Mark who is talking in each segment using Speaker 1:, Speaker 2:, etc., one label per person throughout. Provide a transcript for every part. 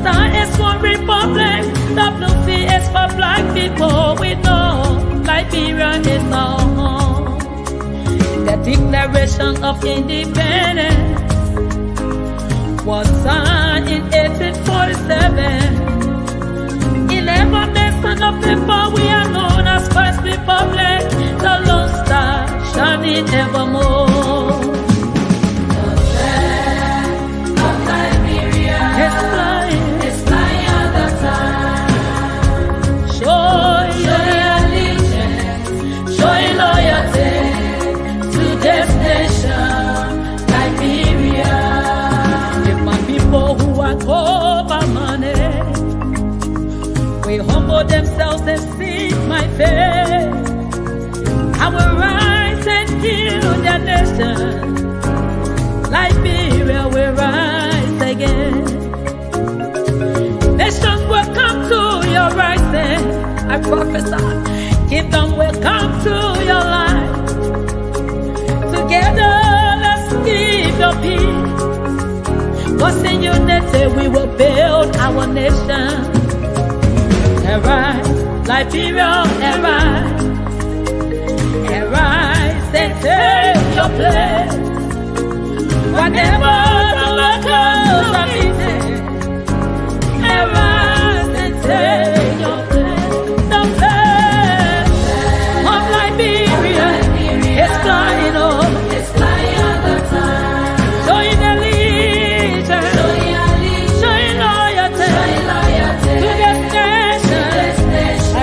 Speaker 1: Star is for Republic, WP is for Black people. We know Liberia is our home. The Declaration of Independence was signed in 1847. 11 nations of people, we are known as First Republic, the Lone Star shining evermore. The flag of Liberia is flying all the time. Show your allegiance, show your loyalty to this nation, Liberia. If my people who are over money, we humble themselves and seek my face, I will rise and heal their nation. Liberia will rise again. Nations will come to your rising. I prophesy. Kingdom will come to your life. Together, let's keep your peace. Cause in unity we will build our nation. Arise, Liberia, arise. Arise and take your place. Whatever the workers are meeting, arise and take your place. The flag of Liberia is flying on. It's flying all the time. Showing allegiance, showing loyalty to this nation.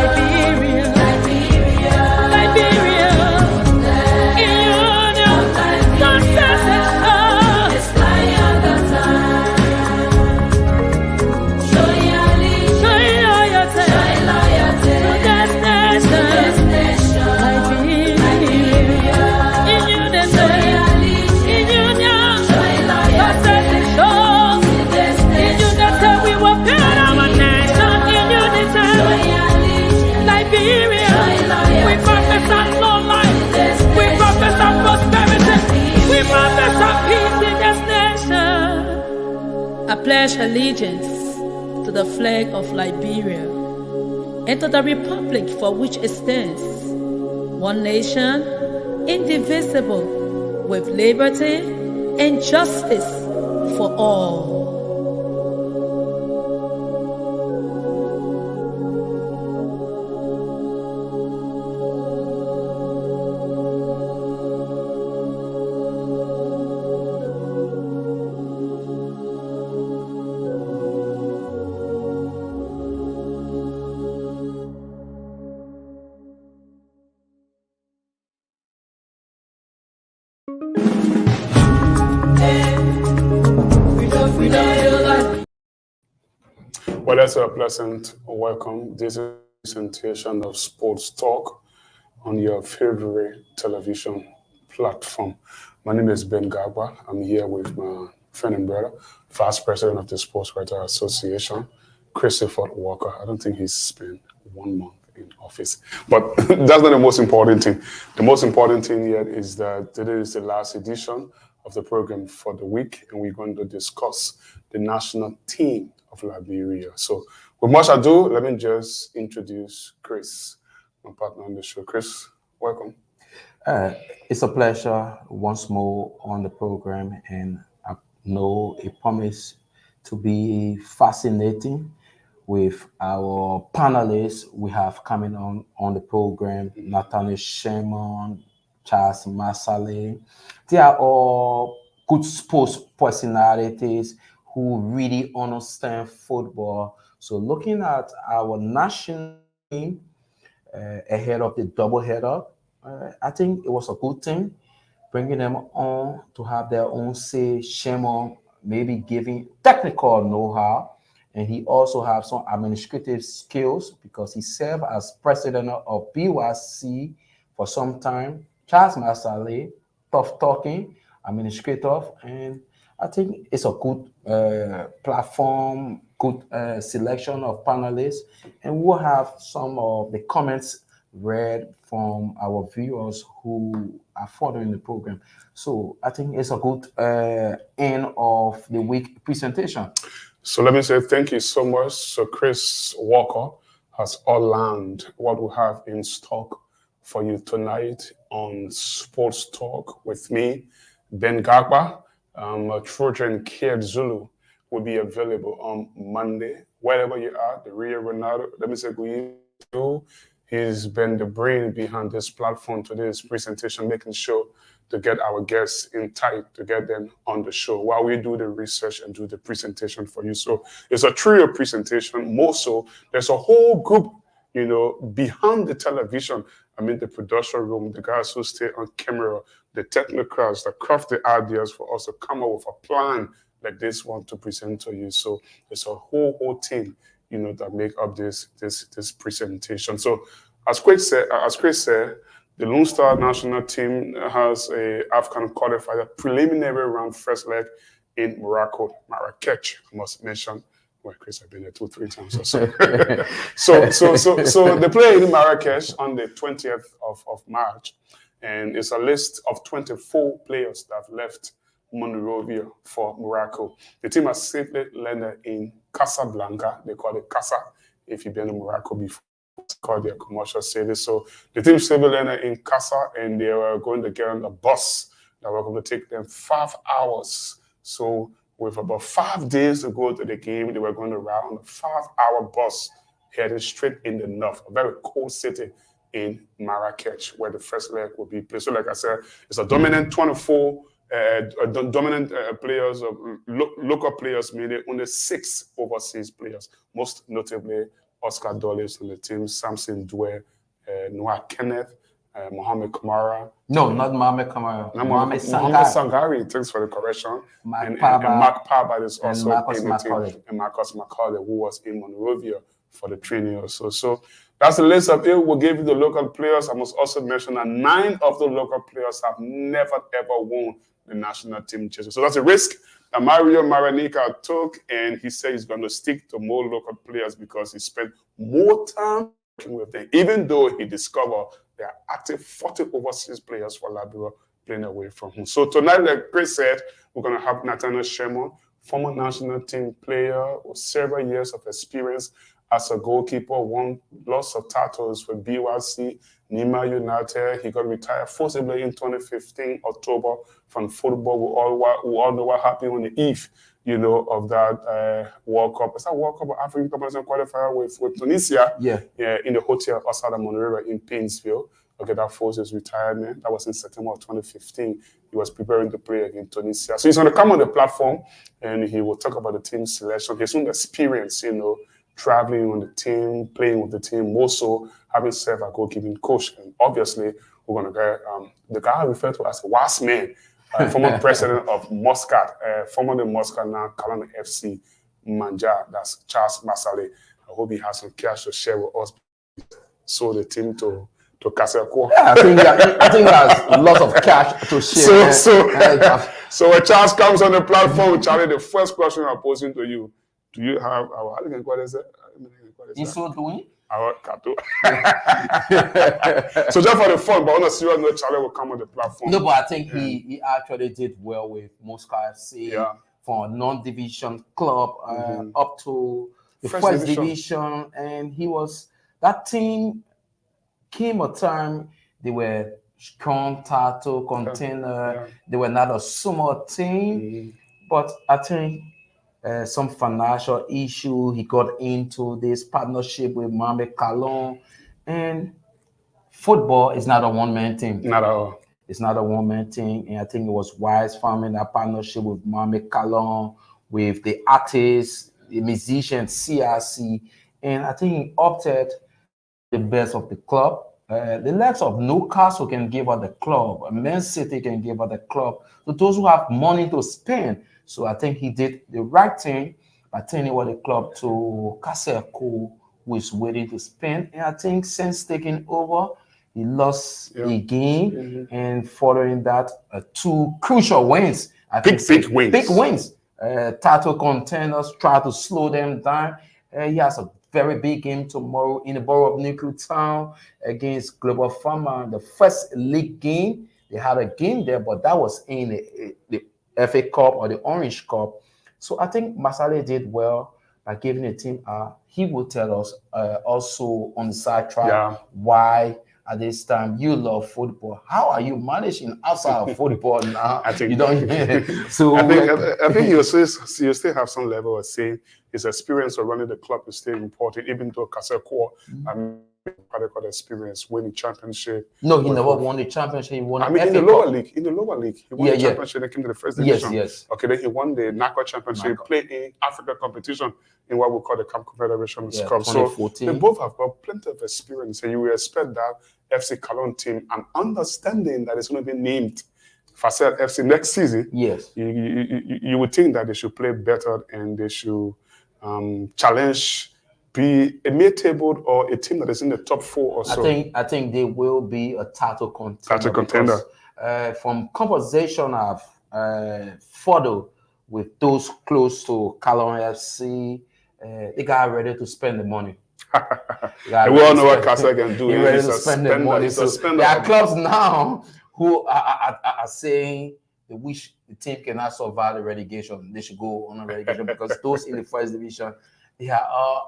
Speaker 1: Liberia, in union, success is sure. It's flying all the time. Showing loyalty to this nation. Liberia, in union, success is sure. In unity we will build our nation. In unity, Liberia, we prophesy long life. We prophesy prosperity. We prophesy peace in this nation. I pledge allegiance to the flag of Liberia and to the republic for which it stands, one nation, indivisible, with liberty and justice for all.
Speaker 2: Well, that's a pleasant welcome. This is a presentation of Sports Talk on your favorite television platform. My name is Ben Gagba. I'm here with my friend and brother, Vice President of the Sports Writer Association, Christopher Walker. I don't think he's spent 1 month in office, but that's not the most important thing. The most important thing yet is that today is the last edition of the program for the week, and we're going to discuss the national team of Liberia. So with much ado, let me just introduce Chris, my partner on the show. Chris, welcome.
Speaker 3: It's a pleasure once more on the program, and I know it promises to be fascinating with our panelists we have coming on the program, Nathaniel Sherman, Charles Masale. They are all good sports personalities who really understand football. So looking at our national team ahead of the doubleheader, I think it was a good thing, bringing them on to have their own say. Shimon maybe giving technical know-how, and he also has some administrative skills because he served as president of BYC for some time. Charles Masale, tough talking, administrative, and I think it's a good platform, good selection of panelists, and we'll have some of the comments read from our viewers who are following the program. So I think it's a good end of the week presentation.
Speaker 2: So let me say thank you so much. So Chris Walker has outlined what we have in stock for you tonight on Sports Talk with me, Ben Gagba. Trojan Kid Zulu will be available on Monday, wherever you are. The Rio Ronaldo, let me say good evening. He's been the brain behind this platform, today's presentation, making sure to get our guests in tight, to get them on the show while we do the research and do the presentation for you. So it's a trio presentation. More so, there's a whole group, behind the television. I mean, the production room, the guys who stay on camera, the technocrats that craft the ideas for us to come up with a plan like this one to present to you. So it's a whole team, that make up this presentation. So as Chris said, the Lone Star national team has a African qualifier preliminary round first leg in Morocco, Marrakech. I must mention. Well, Chris, I've been there 2-3 times or so. so they play in Marrakech on the 20th of March, and it's a list of 24 players that have left Monrovia for Morocco. The team has safely landed in Casablanca. They call it Casa if you've been to Morocco before. It's called their commercial city. So the team safely landed in Casa, and they were going to get on a bus that was going to take them 5 hours. So with about 5 days to go to the game, they were going to ride on a 5-hour bus heading straight in the north, a very cold city in Marrakech, where the first leg will be played. So like I said, it's a dominant 24 dominant players, local players, meaning only 6 overseas players, most notably Oscar Dulles on the team, Samson Dwyer, Noah Kenneth, Mohamed Kamara.
Speaker 3: No, not Mohamed Kamara.
Speaker 2: Mohamed Sangari, thanks for the correction. And Mark Paba is also in the team. And Marcus McCauley, who was in Monrovia for the training also. So that's the list of it. We'll give you the local players. I must also mention that 9 of the local players have never, ever won the national team jersey. So that's a risk that Mario Maranica took, and he said he's going to stick to more local players because he spent more time working with them, even though he discovered there are active 40 overseas players for Liberia playing away from him. So tonight, like Chris said, we're going to have Nathaniel Sherman, former national team player with several years of experience as a goalkeeper, won lots of titles for BYC, Nima United. He got retired forcibly in 2015, October, from football. We all know what happened on the eve, of that World Cup. It's a World Cup of African Competition qualifier with Tunisia. Yeah, in the hotel outside of Monrovia in Painesville. Okay, that forced his retirement. That was in September of 2015. He was preparing to play against Tunisia. So he's going to come on the platform and he will talk about the team selection, his own experience, traveling on the team, playing with the team, more so having served a goalkeeping coach. And obviously, we're going to get the guy referred to as Wise Man, former president of Muscat, formerly Muscat, now Kalana FC Manja. That's Charles Masale. I hope he has some cash to share with us. So the team to Kaseko.
Speaker 3: Yeah, I think there's lots of cash to share.
Speaker 2: So when Charles comes on the platform, Charlie, the first question I'm posing to you, do you have our, what is it?
Speaker 3: In so doing?
Speaker 2: Our Kato. So just for the fun, but on a serious note, Charlie will come on the platform.
Speaker 3: No, but I think he actually did well with Moscow FC from a non-division club up to the first division. And that team came a time they were strong title contender. They were not a small team, but I think some financial issue. He got into this partnership with Mohamed Kalon, and football is not a one-man team.
Speaker 2: Not at all.
Speaker 3: It's not a one-man team, and I think it was wise forming that partnership with Mohamed Kalon, with the artists, the musicians, CRC, and I think he opted the best of the club. The likes of Newcastle can give her the club, Man City can give her the club. So those who have money to spend. So I think he did the right thing by turning over the club to Kaseko, who is waiting to spend. And I think since taking over, he lost a game. And following that, 2 crucial wins.
Speaker 2: Big wins.
Speaker 3: Title contenders try to slow them down. He has a very big game tomorrow in the borough of Newtown against Global Farmer. The first league game, they had a game there, but that was in the FA Cup or the Orange Cup. So I think Masale did well by giving the team. He will tell us also on the sidetrack why at this time you love football. How are you managing outside of football now?
Speaker 2: I think
Speaker 3: you don't. So
Speaker 2: I think you still have some level of saying his experience of running the club is still important, even though Kaseko adequate experience winning championship.
Speaker 3: No, he never won the championship. He won.
Speaker 2: I mean, in the lower league, he won the championship. They came to the first division.
Speaker 3: Yes.
Speaker 2: Okay, then he won the NACO championship. Played in Africa competition in what we call the Camp Confederation Cup. So they both have got plenty of experience, and you will expect that FC Cologne team, and understanding that it's going to be named Facel FC next season.
Speaker 3: Yes,
Speaker 2: you would think that they should play better and they should challenge. Be a mid-table or a team that is in the top 4 or so.
Speaker 3: I think they will be a title contender. Because, from conversation I've followed with those close to Cologne FC, they got ready to spend the money.
Speaker 2: We all know what Casa can do.
Speaker 3: He's ready to spend the money. So there are clubs now who are saying they wish the team cannot survive the relegation. They should go on a relegation because those in the first division, they are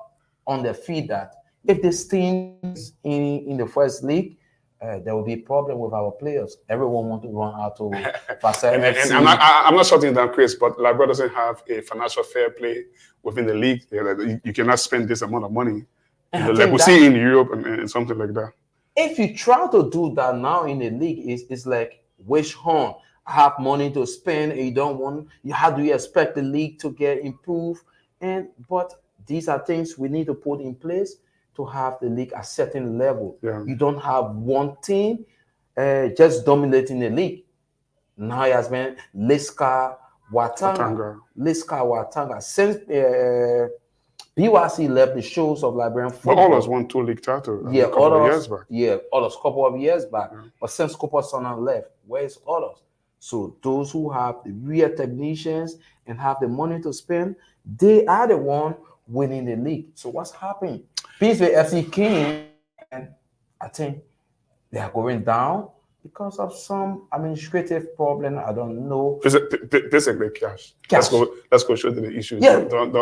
Speaker 3: on their feet that if this team is in the first league, there will be a problem with our players. Everyone wants to run out to Facel FC.
Speaker 2: And I'm not shutting down Chris, but Liberia doesn't have a financial fair play within the league. You cannot spend this amount of money. Like we see in Europe and something like that.
Speaker 3: If you try to do that now in the league, it's like wish horn. I have money to spend and you don't want. How do you expect the league to get improved? But these are things we need to put in place to have the league at a certain level.
Speaker 2: Yeah.
Speaker 3: You don't have one team just dominating the league. Now it has been Liska Watanga. Since BYC left the shores of Liberian football.
Speaker 2: But all us won 2 league titles a couple of years back.
Speaker 3: Yeah, all us couple of years back. Yeah. But since Cooper Sona left, where is all us? So those who have the real technicians and have the money to spend, they are the one winning the league. So what's happening? Peaceville FC King, and I think they are going down because of some administrative problem. I don't know.
Speaker 2: Basically, cash. Let's go straight to the issues.
Speaker 3: Yeah.
Speaker 2: Don't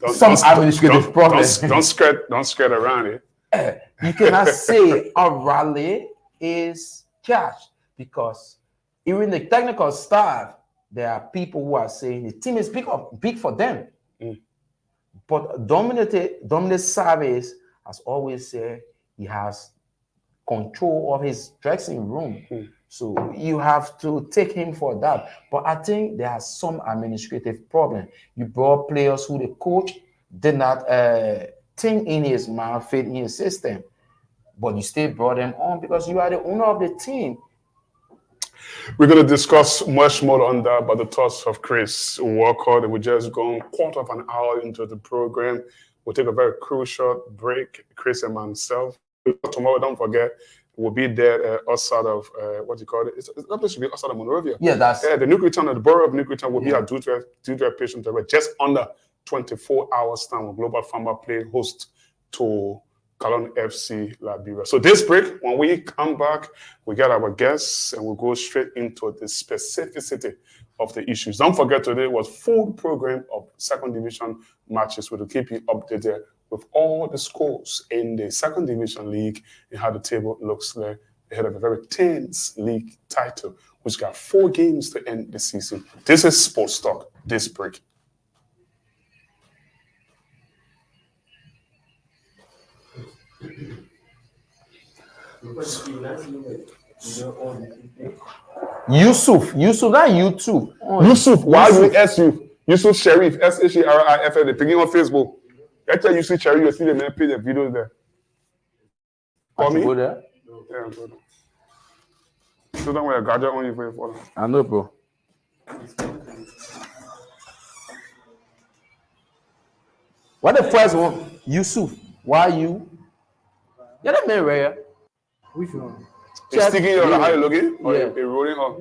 Speaker 3: administrative problem.
Speaker 2: Don't skirt around it.
Speaker 3: You cannot say a rally is cash because even the technical staff, there are people who are saying the team is big for them. But Dominic Service has always said he has control of his dressing room. So you have to take him for that. But I think there are some administrative problem. You brought players who the coach did not think in his mind, fit in his system. But you still brought them on because you are the owner of the team.
Speaker 2: We're going to discuss much more on that, but the thoughts of Chris Walker. We're just going quarter of an hour into the program. We'll take a very crucial break, Chris and myself. Tomorrow, don't forget, we'll be there outside of, what do you call it? It's supposed to be outside of Monrovia.
Speaker 3: Yeah, that's...
Speaker 2: the Nuclear, the borough of Nuclear will be at Duterte Patient just under 24 hours time with Global Farmer play host to Cologne FC Liberia. So this break, when we come back, we get our guests and we'll go straight into the specificity of the issues. Don't forget, today was full program of second division matches. We'll keep you updated with all the scores in the second division league and how the table looks like ahead of a very tense league title, which got 4 games to end the season. This is Sports Talk, this break.
Speaker 3: Yusuf, not YouTube.
Speaker 2: Yusuf, Y-U-S-U. Yusuf Sharif, S-H-A-R-I-F-L. They're picking on Facebook. Actually, you see Sharif, you see the man page the videos there. Call me?
Speaker 3: Go there?
Speaker 2: Yeah, I'm good. So don't wear a gadget on you for your phone.
Speaker 3: I know, bro. What the first one? Yusuf. Why you? You're the man, right?
Speaker 4: Which one?
Speaker 2: It's sticking your how you looking? Or
Speaker 3: yeah.
Speaker 2: You're rolling up.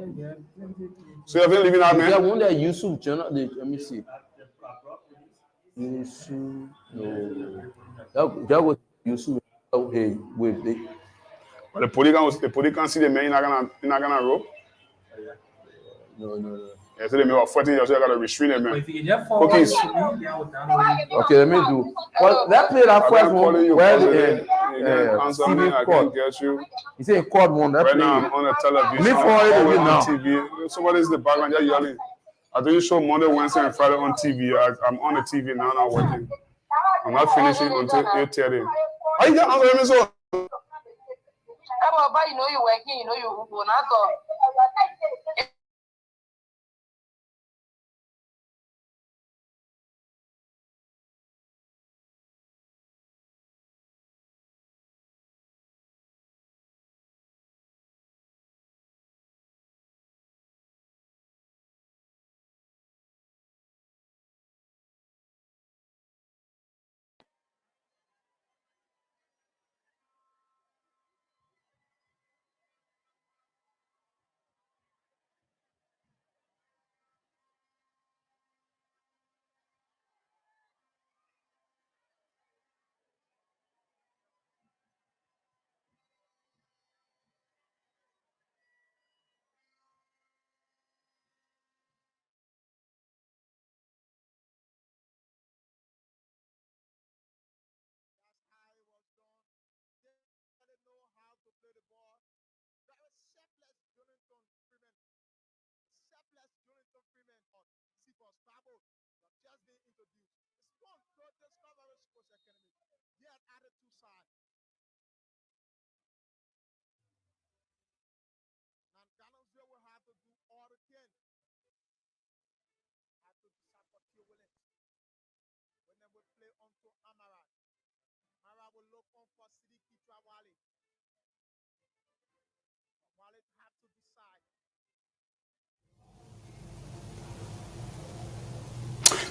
Speaker 2: So you've been living out, man?
Speaker 3: Yeah, one that Yusuf, let me see. Yusuf, no. That was Yusuf. Okay, with the.
Speaker 2: But the police can't see the man. You're not gonna rope.
Speaker 3: No.
Speaker 2: Yeah, so they may have 14 years, so you gotta restrain them,
Speaker 4: But
Speaker 2: man.
Speaker 4: if you get forward,
Speaker 2: Cookies.
Speaker 4: they will download.
Speaker 3: Okay, let me do. Well, that play that
Speaker 2: I
Speaker 3: first
Speaker 2: can't
Speaker 3: one.
Speaker 2: call you
Speaker 3: Well,
Speaker 2: positive. You can't answer me. I can't get you.
Speaker 3: He said chord one. That
Speaker 2: Right
Speaker 3: play.
Speaker 2: now, I'm on the television.
Speaker 3: Me for it,
Speaker 2: always
Speaker 3: you
Speaker 2: on
Speaker 3: know.
Speaker 2: TV. Somebody's in the background, they're yelling. I do show Monday, Wednesday, and Friday on TV. I'm on the TV now, not working. I'm not finishing until 8:30. How you get answer me so?
Speaker 5: You know you're working, you know you will not go.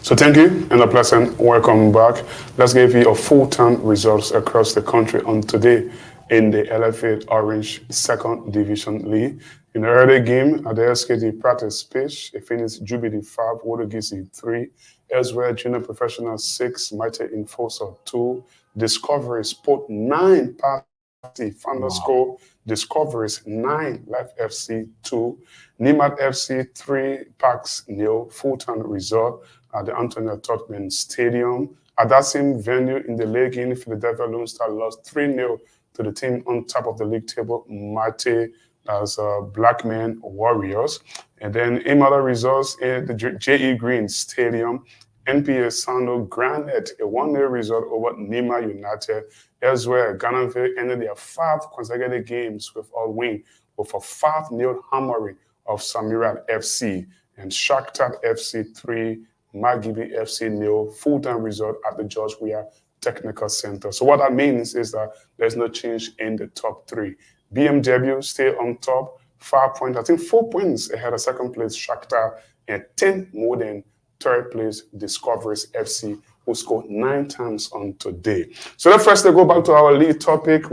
Speaker 2: So thank you and a pleasant welcome back. Let's give you a full-time results across the country on today in the LFA Orange Second Division League. In the early game, at the SKD practice pitch, it finished Jubilee 5, Wodogisi 3, Ezra Junior Professional 6, Mighty Enforcer 2, Discovery Sport 9, Party Thunder Score, Discoveries 9, Life FC 2, Nimat FC 3, Pax 0, full-time result at the Antonio Tottenham Stadium. At that same venue in the league in Philadelphia Lone Star lost 3-0 to the team on top of the league table, Mate, as Blackman Warriors. And then in other results in the J.E. Green Stadium, NPS Sando granted a 1-0 result over Nima United. Elsewhere, Ganaville ended their 5 consecutive games with a win with a 5-0 hammering of Samira FC and Shakhtar FC 3, Magibi FC 0, full-time result at the George Weah Technical Center. So what that means is that there's no change in the top 3. BMW stay on top, 5 points, I think 4 points ahead of second place Shakhtar and 10 more than third place Discoveries FC, who scored 9 times on today. So let's first go back to our lead topic,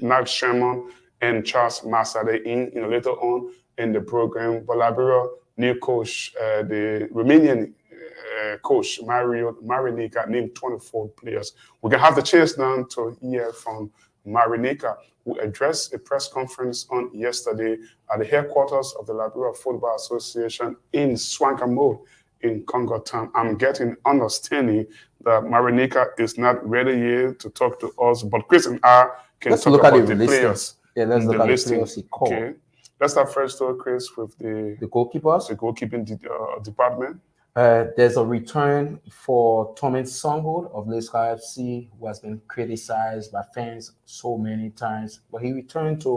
Speaker 2: Mark Sherman and Charles Masade in later on in the program. Balabira, new coach, the Romanian coach, Mario Marinica, named 24 players. We can have the chance now to hear from Marinica, who addressed a press conference on yesterday at the headquarters of the Liberia Football Association in Swankamode in Congo Town. I'm getting understanding that Marinica is not ready yet to talk to us, but Chris and I can talk about the players.
Speaker 3: Yeah, let's look at the players he called.
Speaker 2: Okay. Let's start first, though, Chris, with the
Speaker 3: goalkeepers.
Speaker 2: The goalkeeping department.
Speaker 3: There's a return for Tommy Songwood of Leicester FC, who has been criticized by fans so many times, but he returned to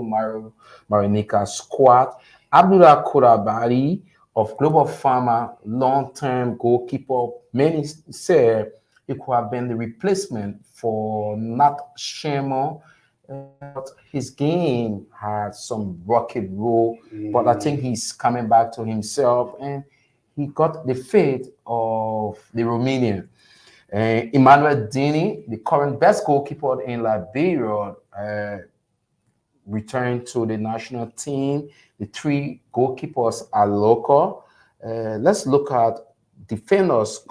Speaker 3: Marinika's squad. Abdullah Kourabari of Global Pharma, long-term goalkeeper. Many say he could have been the replacement for Nat Sherman. But his game had some rocket roll, but I think he's coming back to himself, and he got the fate of the Romanian. Emmanuel Dini, the current best goalkeeper in Liberia, returned to the national team. The 3 goalkeepers are local. Let's look at defenders.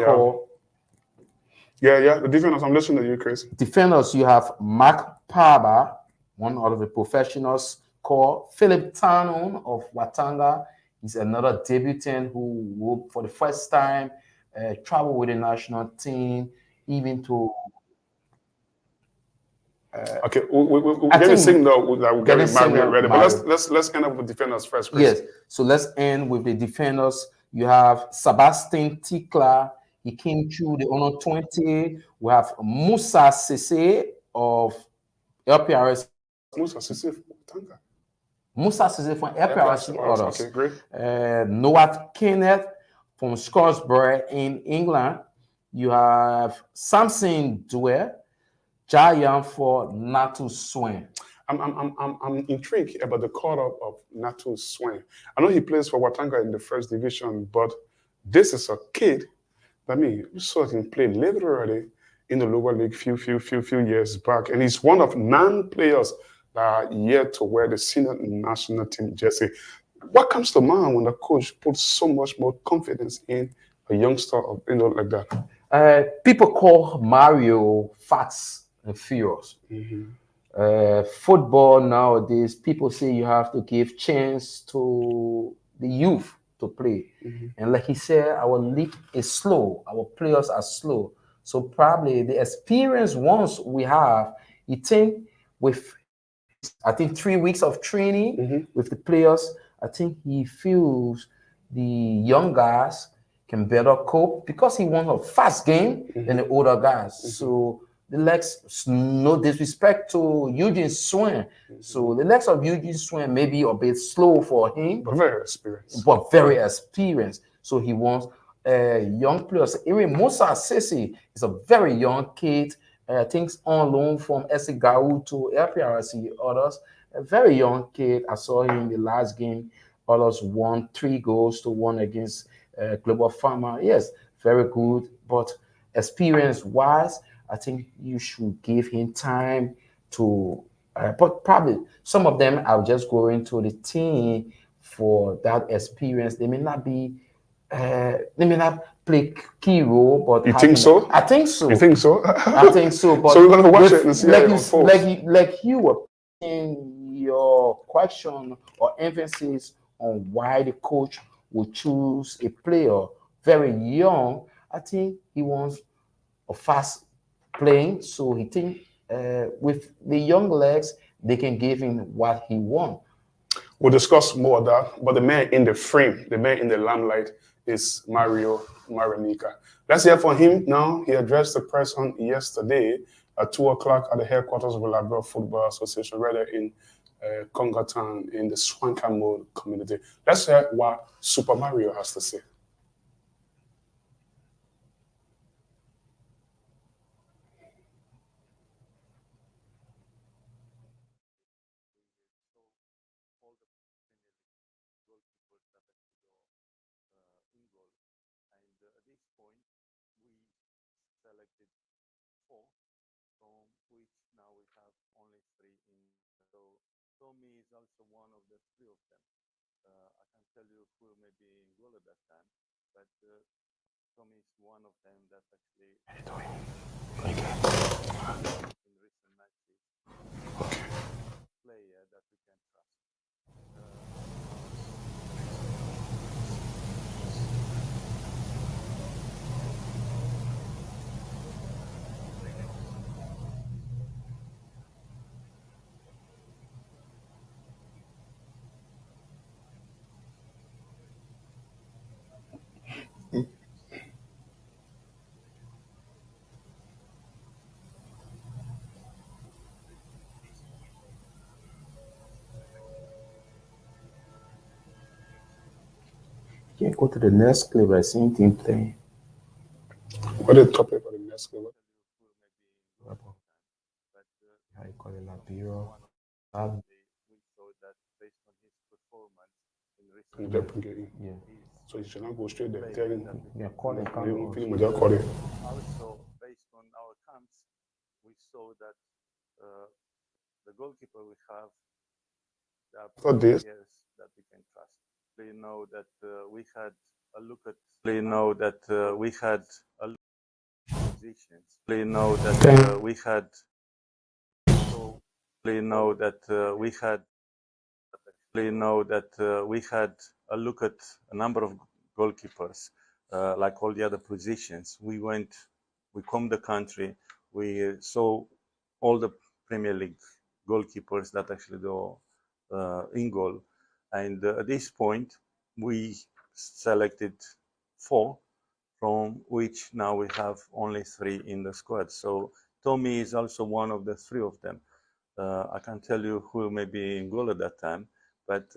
Speaker 2: Yeah, the defenders. I'm listening to you, Chris.
Speaker 3: Defenders, you have Mark Paba, one of the professionals, called Philip Tanon of Watanga. He's another debutant who will, for the first time, travel with the national team, even to.
Speaker 2: Okay, we're getting signal that we're getting Mario ready, but let's end up with defenders first, Chris.
Speaker 3: Yes, so let's end with the defenders. You have Sebastian Tikla. He came through the Honor 20. We have Musa Sese of LPRS.
Speaker 2: Musa Sese from Tanga.
Speaker 3: Musa Sese from LPRS.
Speaker 2: Okay, great.
Speaker 3: Noah Kenneth from Scoresbury in England. You have Samson Dwyer, Giant for Natu Swain.
Speaker 2: I'm intrigued about the call-up of Natu Swain. I know he plays for Watanga in the first division, but this is a kid. I mean, you saw him play literally in the lower league few years back, and he's one of 9 players that are yet to wear the senior national team jersey. What comes to mind when the coach puts so much more confidence in a youngster of like that?
Speaker 3: People call Mario Fast and Furious. Football nowadays, people say you have to give chance to the youth to play. And like he said, our league is slow. Our players are slow. So probably the experience once we have, you think with, I think 3 weeks of training with the players, I think he feels the young guys can better cope because he wants a fast game than the older guys. So the legs, no disrespect to Eugene Swain. So the legs of Eugene Swain may be a bit slow for him,
Speaker 2: but very experienced.
Speaker 3: So he wants young players. Even Musa Sese is a very young kid. Things on loan from SC Gao to LPRC. Others, a very young kid. I saw him in the last game. Others won 3-1 against Global Farmer. Yes, very good. But experience-wise, I think you should give him time to. But probably some of them are just going to the team for that experience. They may not be. They may not play key role, but
Speaker 2: you think so?
Speaker 3: I think so.
Speaker 2: You think so?
Speaker 3: I think so. But
Speaker 2: so we're gonna watch it and see how it unfolds.
Speaker 3: Like you were in your question or emphasis on why the coach would choose a player very young. I think he wants a fast playing, so he think with the young legs they can give him what he wants.
Speaker 2: We'll discuss more of that, but the man in the frame, the man in the limelight is Mario Maranika. Let's hear from him now. He addressed the press on yesterday at 2 o'clock at the headquarters of the Liberia Football Association, rather in Kongatown in the Swankamo community. Let's hear what Super Mario has to say.
Speaker 4: Tommy is also one of the 3 of them. I can tell you who may be in goal at that time, but Tommy is one of them that actually in recent matches player that we can trust.
Speaker 3: You can go to the next clip. I seen him playing.
Speaker 2: What is the topic for the next clip?
Speaker 3: How you call it, Labiro?
Speaker 4: We saw that based on his performance in recent
Speaker 2: yeah. So you should not go straight there.
Speaker 3: Yeah, call it.
Speaker 4: Also, based on our camps, we saw that the goalkeeper we have,
Speaker 2: for this,
Speaker 4: that we can trust. They know that we had a look at. They know that we had a look at positions. They know that we had. So they know that we had. They know that we had a look at a number of goalkeepers, like all the other positions. We combed the country, we saw all the Premier League goalkeepers that actually do in goal. And at this point, we selected 4, from which now we have only 3 in the squad. So Tommy is also one of the 3 of them. I can't tell you who may be in goal at that time, but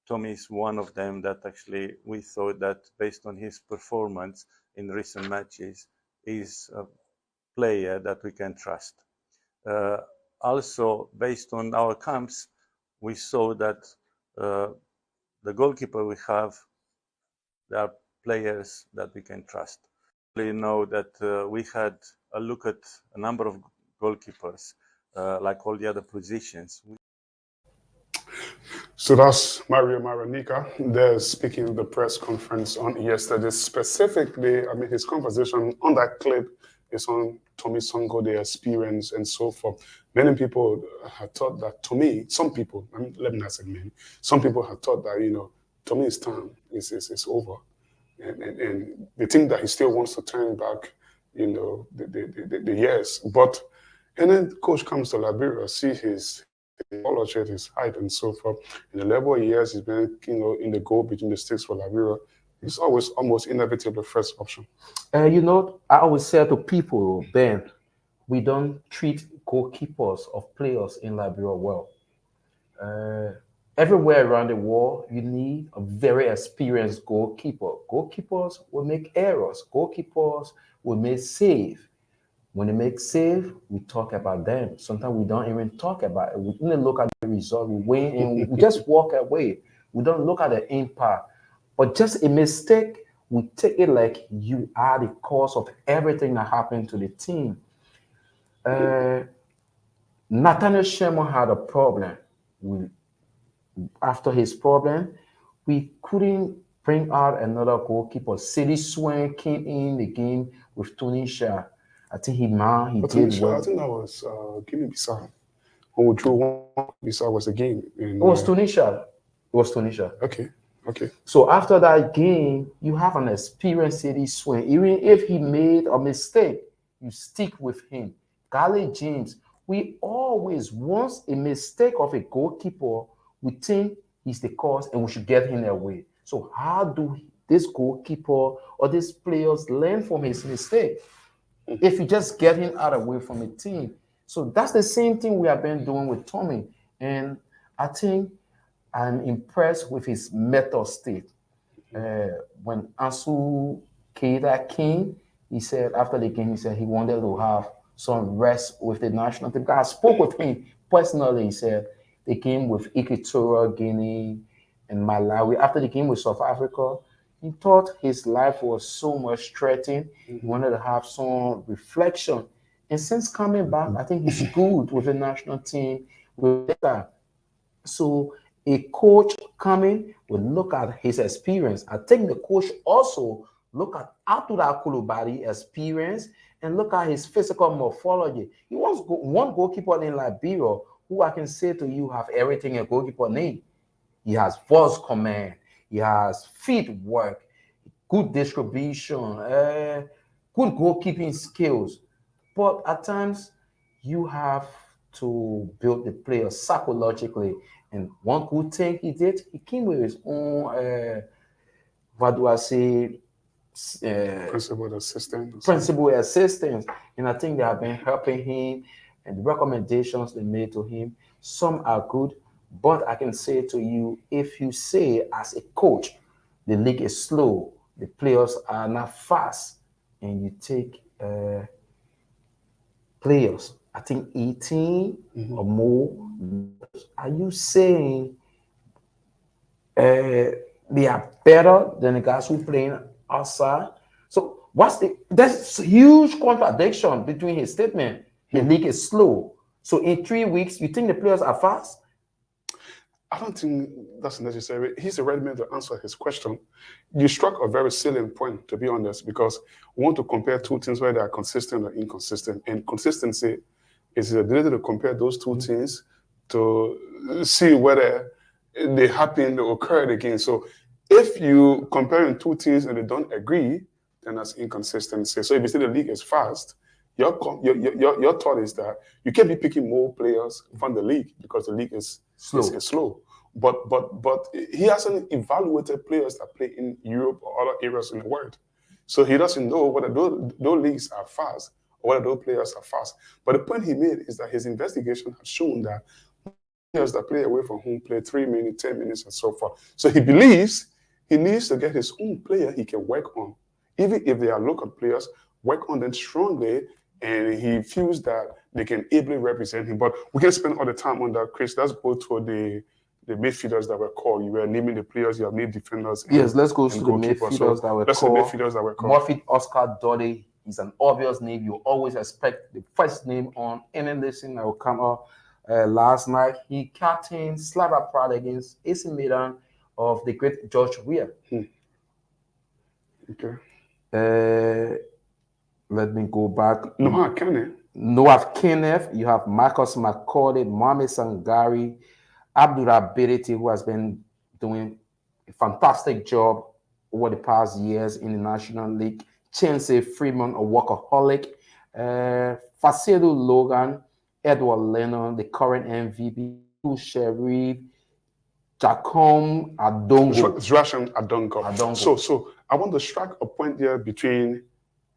Speaker 4: Tommy is one of them that actually we thought that based on his performance in recent matches is a player that we can trust. Also, based on our camps, we saw that the goalkeeper we have, there are players that we can trust. We know that we had a look at a number of goalkeepers, like all the other positions.
Speaker 2: So that's Mario Maranica. They're speaking at the press conference on yesterday. Specifically, I mean, his conversation on that clip is on Tommy Sonko, the experience and so forth. Many people had thought that Tommy, some people, I mean, let me not say many, some people had thought that, you know, Tommy's time is over. And they think that he still wants to turn back, you know, the years. But, and then coach comes to Liberia, see his knowledge, his height and so forth. In the level of years he's been, you know, in the goal between the sticks for Liberia, he's always almost inevitably first option.
Speaker 3: You know, I always say to people, Ben, we don't treat goalkeepers of players in Liberia well. Everywhere around the world, you need a very experienced goalkeeper. Goalkeepers will make errors. Goalkeepers will make save. When they make save, we talk about them. Sometimes we don't even talk about it. We only look at the result. We win and we just walk away. We don't look at the impact. But just a mistake, we take it like you are the cause of everything that happened to the team. Nathaniel Sherman had a problem. After his problem, we couldn't bring out another goalkeeper. Sadie Swain came in the game with Tunisia. I think he did well.
Speaker 2: I think that was Guinea-Bissau. When we drew 1, Bissau was a game.
Speaker 3: It was Tunisia. It was Tunisia.
Speaker 2: Okay.
Speaker 3: So after that game, you have an experienced Sadie Swain. Even if he made a mistake, you stick with him. Garley James, we always, once a mistake of a goalkeeper, we think he's the cause and we should get him away. So how do this goalkeeper or these players learn from his mistake? If you just get him out away from the team. So that's the same thing we have been doing with Tommy. And I think I'm impressed with his mental state. When Ansu Keita came, he said, after the game, he said he wanted to have some rest with the national team. I spoke with him personally. He said they came with Equatorial Guinea and Malawi. After the game with South Africa, he thought his life was so much threatened. He wanted to have some reflection. And since coming back, I think he's good with the national team. So a coach coming will look at his experience. I think the coach also look at Abdullah Coulibaly experience and look at his physical morphology. He was one goalkeeper in Liberia who I can say to you have everything a goalkeeper needs. He has voice command. He has feet work, good distribution, good goalkeeping skills. But at times, you have to build the player psychologically. And one good thing he did, he came with his own,
Speaker 2: principal assistant.
Speaker 3: Principal assistants. And I think they have been helping him. And the recommendations they made to him, some are good. But I can say to you, if you say as a coach, the league is slow, the players are not fast, and you take players, I think 18 or more, are you saying they are better than the guys who playing outside? So there's a huge contradiction between his statement. The league is slow. So in 3 weeks, you think the players are fast?
Speaker 2: I don't think that's necessary. He's the right man to answer his question. You struck a very salient point, to be honest, because we want to compare two things where they are consistent or inconsistent. And consistency is the ability to compare those two things to see whether they occurred again. So if you comparing two teams and they don't agree, then that's inconsistency. So if you say the league is fast, your thought is that you can't be picking more players from the league because the league is slow. But he hasn't evaluated players that play in Europe or other areas in the world. So he doesn't know whether those leagues are fast or whether those players are fast. But the point he made is that his investigation has shown that players that play away from home play 3 minutes, 10 minutes, and so forth. So he believes he needs to get his own player he can work on. Even if they are local players, work on them strongly, and he feels that they can ably represent him. But we can spend all the time on that, Chris. Let's go to the midfielders that were called. You were naming the players, you have named defenders.
Speaker 3: Yes, let's go to the midfielders that were called.
Speaker 2: Midfielders that were called.
Speaker 3: Murphy Oscar Dode is an obvious name. You always expect the first name on any listing that will come up. Last night, he captained Slavia Prague against AC Milan of the great George Weah.
Speaker 2: Okay.
Speaker 3: Let me go back.
Speaker 2: Noah Kenneth.
Speaker 3: You have Marcus McCauley, Mohamed Sangari, Abdul Abiriti, who has been doing a fantastic job over the past years in the National League. Chelsea Freeman, a workaholic. Facilu Logan, Edward Lennon, the current MVP, Sharif, Jacome Adongo.
Speaker 2: Zrashan Adongo. So I want to strike a point here between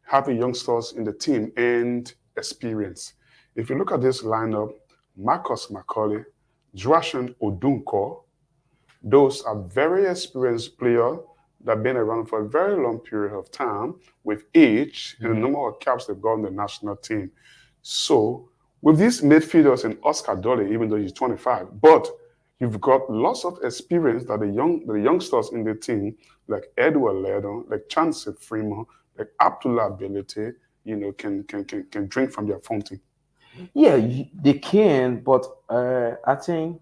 Speaker 2: having youngsters in the team and experience. If you look at this lineup, Marcus McCauley, Zrashan Odunko, those are very experienced players that have been around for a very long period of time with age and the number of caps they've got on the national team. So with these midfielders and Oscar Dole, even though he's 25, but you've got lots of experience that the youngsters in the team, like Edward Ledon, like Chance Freeman, like Abdullah Ability, can drink from their fountain.
Speaker 3: Yeah, they can, but I think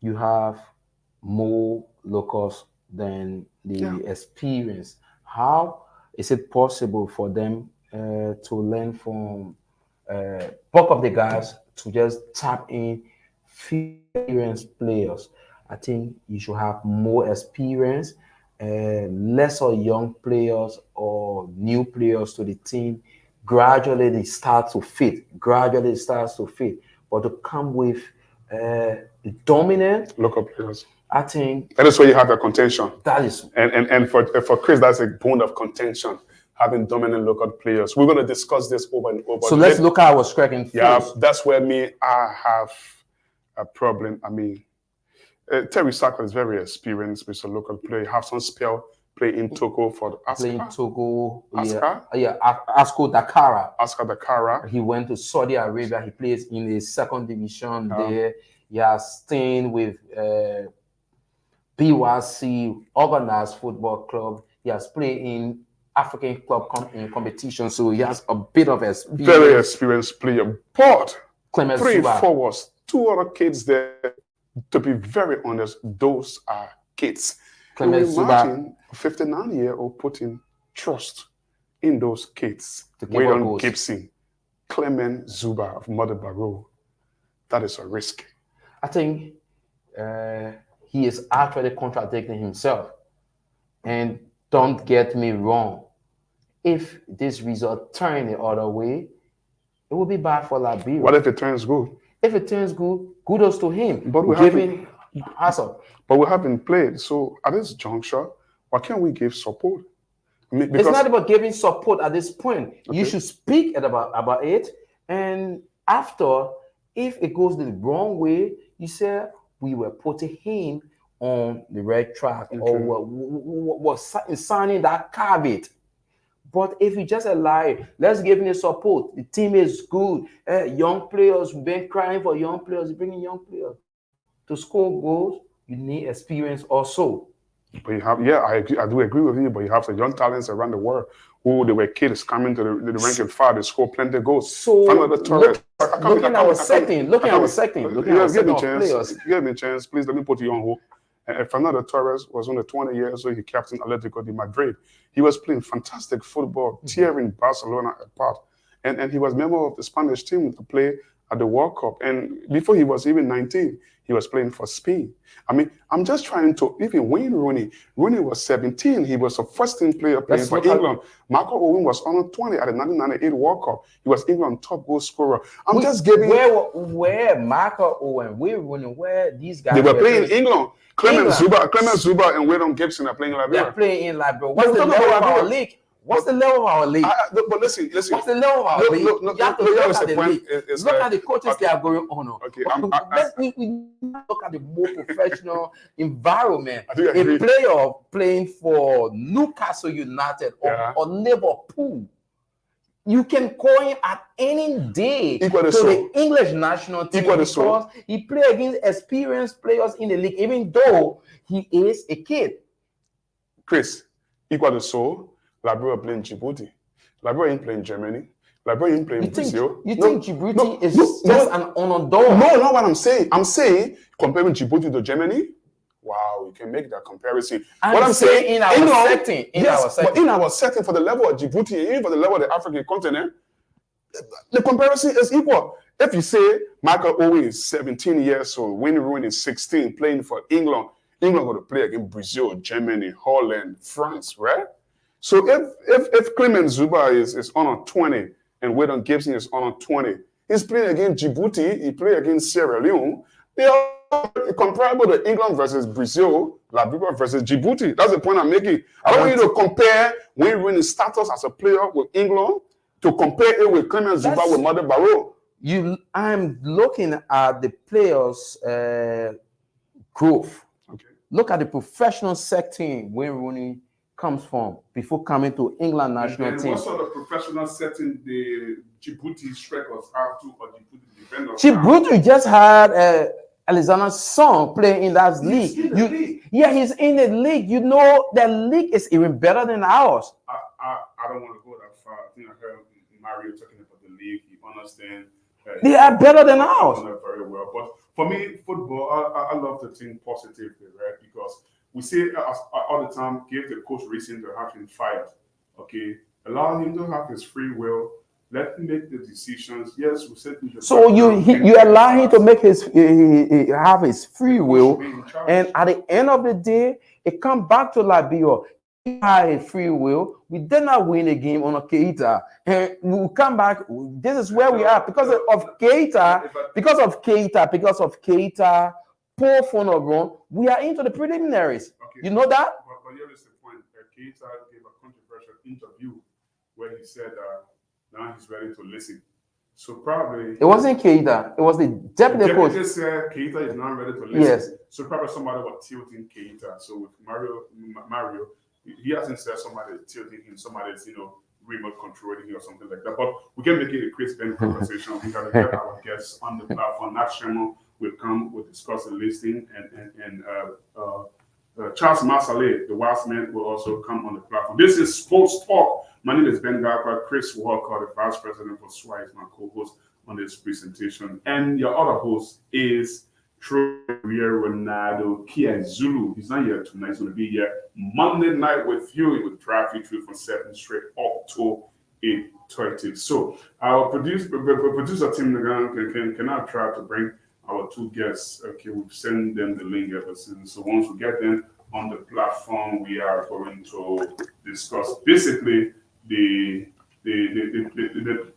Speaker 3: you have more locals than the experience. How is it possible for them to learn from bulk of the guys to just tap in experienced players? I think you should have more experience, lesser young players or new players to the team. Gradually, they start to fit. But to come with dominant
Speaker 2: local players,
Speaker 3: I think
Speaker 2: that is where you have a contention.
Speaker 3: That is,
Speaker 2: and for Chris, that's a bone of contention. Having dominant local players. We're going to discuss this over and over.
Speaker 3: So let's look at our striking force.
Speaker 2: Yeah, that's where I have a problem. I mean, Terry Saka is very experienced with a local player. You have some spell play in Togo for Aska.
Speaker 3: Playing Togo,
Speaker 2: Aska?
Speaker 3: Asko Dakara.
Speaker 2: Aska Dakara.
Speaker 3: He went to Saudi Arabia. He plays in the second division there. He has staying with BYC Organized Football Club. He has played in African club competition, so he has a bit of experience.
Speaker 2: Very experienced player. But
Speaker 3: Clement
Speaker 2: 3
Speaker 3: Zuba.
Speaker 2: forwards, 2 other kids there. To be very honest, those are kids.
Speaker 3: Clement Zuba,
Speaker 2: 59-year-old putting trust in those kids.
Speaker 3: Waylon
Speaker 2: Gibson, Clement Zuba of Mother Barrow. That is a risk.
Speaker 3: I think he is actually contradicting himself. And don't get me wrong. If this result turns the other way, it will be bad for Liberia.
Speaker 2: What if it turns good?
Speaker 3: If it turns good, kudos to him.
Speaker 2: But we haven't played. So at this juncture, why can't we give support? I mean,
Speaker 3: it's not about giving support at this point.
Speaker 2: Okay.
Speaker 3: You should speak about it. And after, if it goes the wrong way, you say we were putting him on the right track,
Speaker 2: okay,
Speaker 3: or was signing that caveat. But if you just allow, let's give him support. The team is good. Young players, we've been crying for young players. Bringing young players to score goals, you need experience also.
Speaker 2: But you have, I do agree with you. But you have some young talents around the world who they were kids coming to the rank and file. They score plenty of goals.
Speaker 3: So looking at our second of players.
Speaker 2: Give me a chance, please. Let me put you on hold. Fernando Torres was only 20 years old. He captained Atletico de Madrid. He was playing fantastic football, tearing Barcelona apart. And he was member of the Spanish team to play at the World Cup. And before he was even 19, he was playing for Spain. I mean, I'm just trying to, even Wayne Rooney was 17. He was a first-team player playing for England. Michael Owen was under 20 at the 1998 World Cup. He was England's top goal scorer. I'm just giving...
Speaker 3: Where Michael Owen, Wayne Rooney, where these guys...
Speaker 2: They were playing in England. Clement Zuba and Wayne Gibson are playing in Liberia.
Speaker 3: They're playing in Liberia. What's the level of our league? What's the level of our league?
Speaker 2: But listen.
Speaker 3: What's the level of our league? You have to look at the league. Look at the coaches they are going on.
Speaker 2: Okay,
Speaker 3: we look at the more professional environment.
Speaker 2: A
Speaker 3: player playing for Newcastle United or Liverpool, you can call him at any day to the English national team because he plays against experienced players in the league, even though he is a kid.
Speaker 2: Chris, equal to so. Liberia playing Djibouti. Liberia ain't playing Germany. Liberia ain't playing Brazil.
Speaker 3: You think Djibouti is just an underdog?
Speaker 2: No, not what I'm saying. I'm saying comparing Djibouti to Germany. Wow, you can make that comparison.
Speaker 3: What I'm saying in our setting,
Speaker 2: but in our setting for the level of Djibouti and even for the level of the African continent, the comparison is equal. If you say Michael Owen is 17 years old, Wayne Rooney is 16, playing for England going to play against Brazil, Germany, Holland, France, right? So if Clement Zuba is on 20 and Wayne Gibson is on 20, he's playing against Djibouti, he played against Sierra Leone. They are comparable to England versus Brazil, Liberia versus Djibouti. That's the point I'm making. I don't want you to compare Wayne Rooney's status as a player with England to compare it with Clement Zuba with Mother Barrow.
Speaker 3: I'm looking at the players' growth.
Speaker 2: Okay.
Speaker 3: Look at the professional setting Wayne Rooney comes from before coming to England national team.
Speaker 2: What sort of professional setting the Djibouti strikers have to, or Djibouti defenders?
Speaker 3: Djibouti just had Alexander Song playing in that league. Yeah, he's in the league. You know, the league is even better than ours.
Speaker 2: I don't want to go that far. I think I heard Mario talking about the league. He understands.
Speaker 3: They are better than ours.
Speaker 2: Very well. But for me, football, I love to think positively, right? Because we say all the time, give the coach reason to have him fired. Okay, allow him to have his free will. Let him make the decisions. Yes, we said.
Speaker 3: So you allow him to make have his free will, and at the end of the day, it comes back to Liberia. He had a free will. We did not win a game on Keita, and we will come back. This is where we are because of Keita. Because of Keita. Poor phone run. We are into the preliminaries.
Speaker 2: Okay.
Speaker 3: You know that?
Speaker 2: But here is the point. Keita gave a controversial interview where he said now he's ready to listen. So probably
Speaker 3: it wasn't Keita. It was the deputy coach.
Speaker 2: Just said Keita is now ready to listen.
Speaker 3: Yes.
Speaker 2: So probably somebody was tilting Keita. So with Mario, he hasn't said somebody tilting him. Somebody's remote controlling him or something like that. But we can make it a Chris Ben conversation. We gotta get our guests on the platform. Nat Sherman will come. We'll discuss the listing, and Charles Masalé, the wise man, will also come on the platform. This is Sports Talk. My name is Ben Garba. Chris Walker, the vice president for SWA, is my co-host on this presentation, and your other host is Ronaldo Kia Zulu. He's not here tonight. He's going to be here Monday night with you. He will drive you through from 7 straight up to 8:30. So our producer team can now try to bring our two guests. Okay, we've sent them the link ever since. So once we get them on the platform, we are going to discuss basically the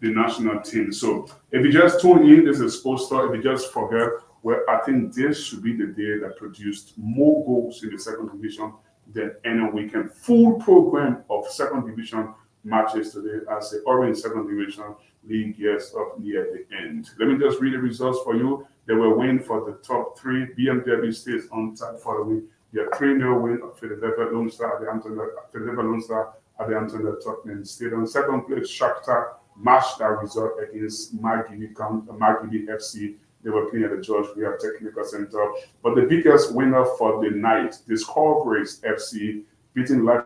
Speaker 2: national team. So if you just tune in, this is Sports Talk. If you just forget, well, I think this should be the day that produced more goals in the second division than any weekend. Full program of second division matches today as the Orange second division league gets up near the end. Let me just read the results for you. They were win for the top three. BMW stays on top for the win. Their 3-0 win of Philadelphia Lone Star at the Antonio Tottenham Stadium. Second place, Shakhtar matched that result against Margibi FC. They were playing at the George Weah Technical Center. But the biggest winner for the night, Discoveries FC, beating Life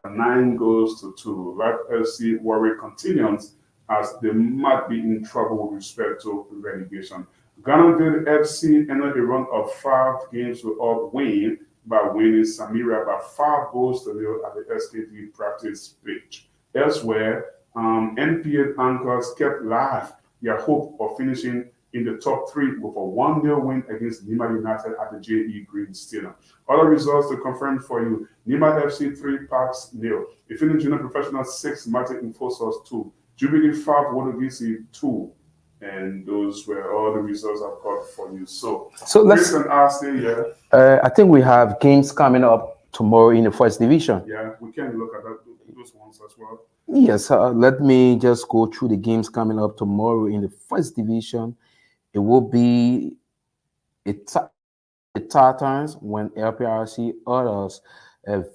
Speaker 2: 9-2. Life FC Warwick continues as they might be in trouble with respect to relegation. Ghanaville FC ended a run of 5 games without win by winning Samira by 5-0 at the SKD practice pitch. Elsewhere, NPA anchors kept live their hope of finishing in the top three with a 1-0 win against Nima United at the J.E. Green Stadium. Other results to confirm for you: Nima FC 3, Parks 0. Ifeanyi Junior Professional 6, Martin Infosource 2. Jubilee 5, Wodogisi 2. And those were all the results I've got for you. So
Speaker 3: let's.
Speaker 2: And I stay here.
Speaker 3: I think we have games coming up tomorrow in the first division.
Speaker 2: Yeah, we can look at those ones as well.
Speaker 3: Yes, let me just go through the games coming up tomorrow in the first division. It will be the Tartans when LPRC others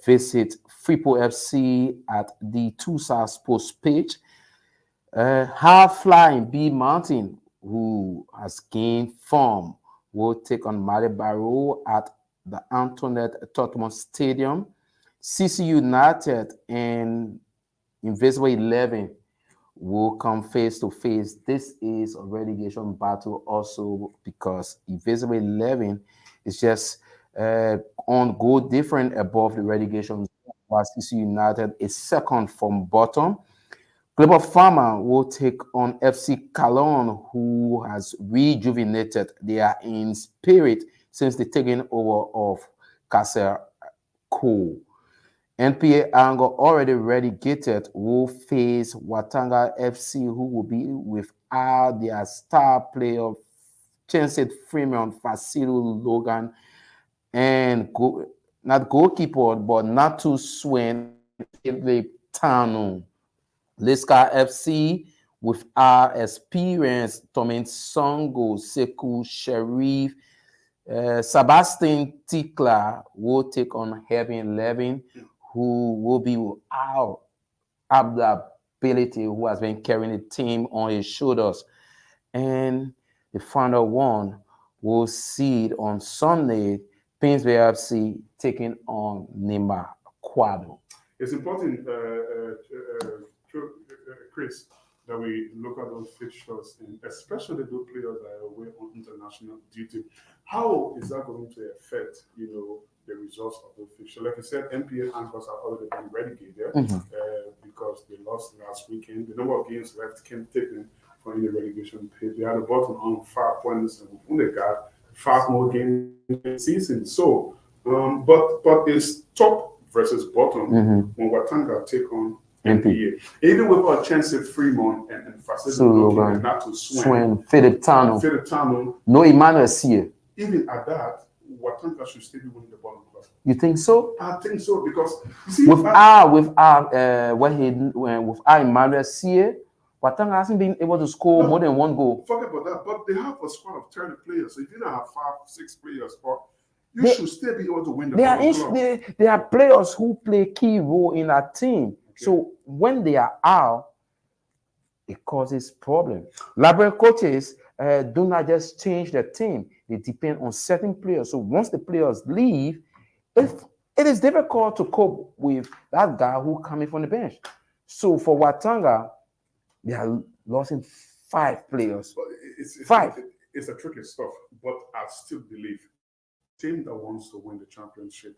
Speaker 3: visit Fripo FC at the Tusa Sports pitch. Half Flying B Mountain, who has gained form, will take on Mali Barrow at the Antoinette Tottenham Stadium. CC United and Invisible 11 will come face to face. This is a relegation battle also because Invisible 11 is just on goal different above the relegation, while CC United is second from bottom. Club of Farmer will take on FC Cologne, who has rejuvenated. They are in spirit since the taking over of Castle Cool. NPA Angle, already relegated, will face Watanga FC, who will be without their star player, Chancet Freeman, Fasilu Logan, and not goalkeeper, but Natu Swen, Tanu. Liska FC, with our experience, Tomin Songo, Sekou Sharif, Sebastian Tikla will take on Heaven 11, who will be our ability, who has been carrying the team on his shoulders. And the final one will see it on Sunday, Painsbury FC taking on Nima Quado.
Speaker 2: It's important, Chris, that we look at those fixtures, and especially those players that are away on international duty. How is that going to affect, the results of those fixtures? Like I said, NPA anchors are already been relegated because they lost last weekend. The number of games left can take them from the relegation page. They are the bottom on 5 points, and they got 5 more games this season. So, but it's top versus bottom when Watanga take on NPA. Even with a chance of Fremont and Facility and not to swim.
Speaker 3: Philip Tano. No Emmanuel Sier.
Speaker 2: Even at that, Watanga should still be winning the bottom club.
Speaker 3: You think so?
Speaker 2: I think so because you see,
Speaker 3: with our Emmanuel Sier, Watanga hasn't been able to score more than 1 goal.
Speaker 2: Forget about that, but they have a squad of 30 players. So if you don't have 5-6 players, you should still be able to win the bottom club.
Speaker 3: There are players who play key role in our team. Okay. So when they are out, it causes problems. Library coaches do not just change the team. They depend on certain players. So once the players leave, it is difficult to cope with that guy who coming from the bench. So for Watanga, they are losing 5 players.
Speaker 2: It's
Speaker 3: 5.
Speaker 2: It's a tricky stuff, but I still believe team that wants to win the championship,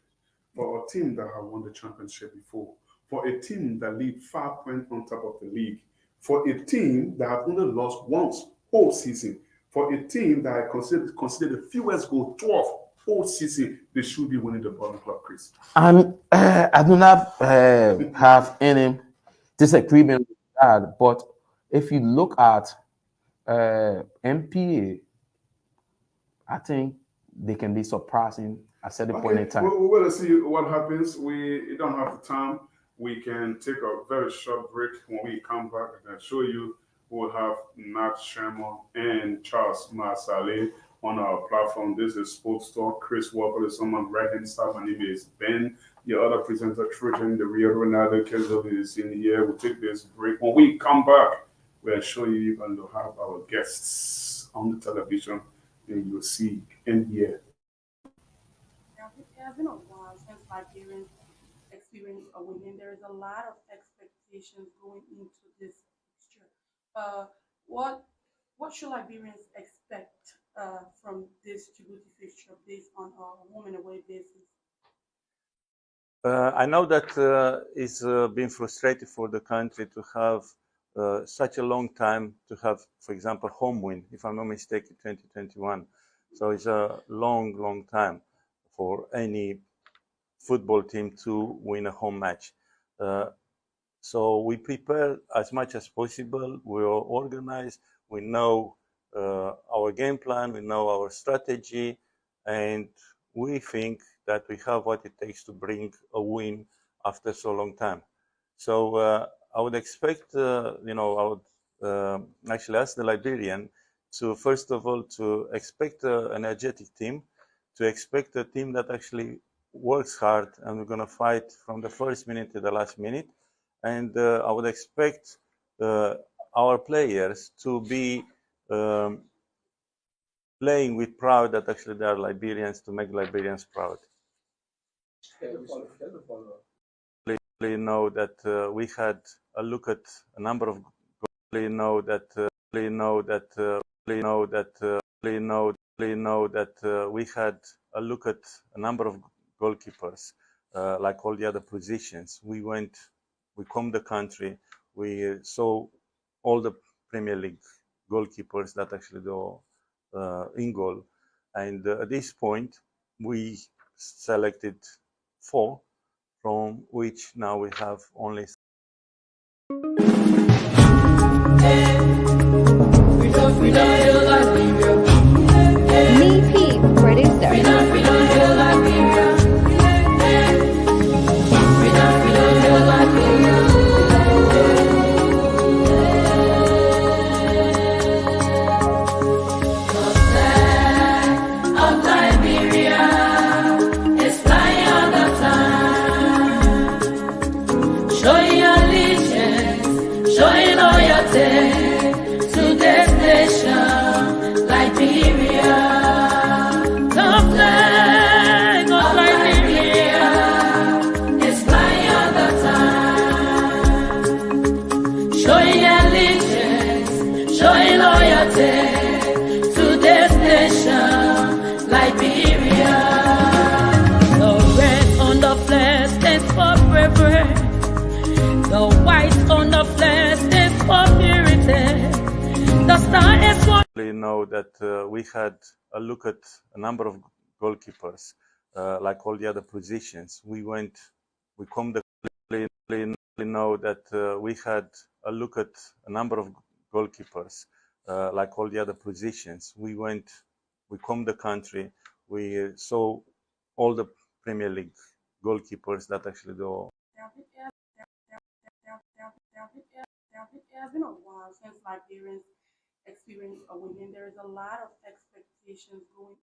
Speaker 2: for a team that have won the championship before, for a team that lead 5 points on top of the league, for a team that have only lost once whole season, for a team that I consider the fewest goal 12 whole season, they should be winning the bottom club, Chris.
Speaker 3: I do not have any disagreement with that, but if you look at MPA, I think they can be surprising at a certain point in time.
Speaker 2: We'll see what happens. We don't have the time. We can take a very short break. When we come back, I can show you. We'll have Nat Sherman and Charles Masale on our platform. This is Sports Talk. Chris Walker is on my right-hand side. My name is Ben. Your other presenter, Trojan, the real Ronaldo Kezel is in here. We'll take this break. When we come back, we'll show you and we'll have our guests on the television, and you'll see and hear.
Speaker 6: It has been a while since Liberians experienced a win. There is a lot of expectations going into this fixture. What should Liberians expect from this Djibouti fixture based on a home and away basis?
Speaker 4: I know that it's been frustrating for the country to have such a long time to have, for example, home win, if I'm not mistaken, 2021. So it's a long, long time for any football team to win a home match. So we prepare as much as possible. We are organized. We know our game plan. We know our strategy, and we think that we have what it takes to bring a win after so long time. So I would expect, I would actually ask the Liberian to, first of all, to expect an energetic team, to expect a team that actually works hard, and we're going to fight from the first minute to the last minute. And I would expect our players to be playing with pride that actually they are Liberians, to make Liberians proud. We know that we had a look at a number of. We know that we had a look at a number of goalkeepers, like all the other positions. We combed the country. We saw all the Premier League goalkeepers that actually go in goal. And at this point, we selected 4, from which now we have only.
Speaker 7: Me producer.
Speaker 1: To this nation, Liberia, the flag of Liberia is flying all the time. Showing allegiance, showing loyalty to this nation, Liberia. The red on the flag stands for bravery. The white on the flag stands for purity. The star is one.
Speaker 4: We know that we had a look at a number of goalkeepers, like all the other positions. We combed the. We know that we had a look at a number of goalkeepers, like all the other positions. We combed the country. We saw all the Premier League goalkeepers that actually go.
Speaker 6: It has been a while since Liberians experienced a winning. There is a lot of expectations going.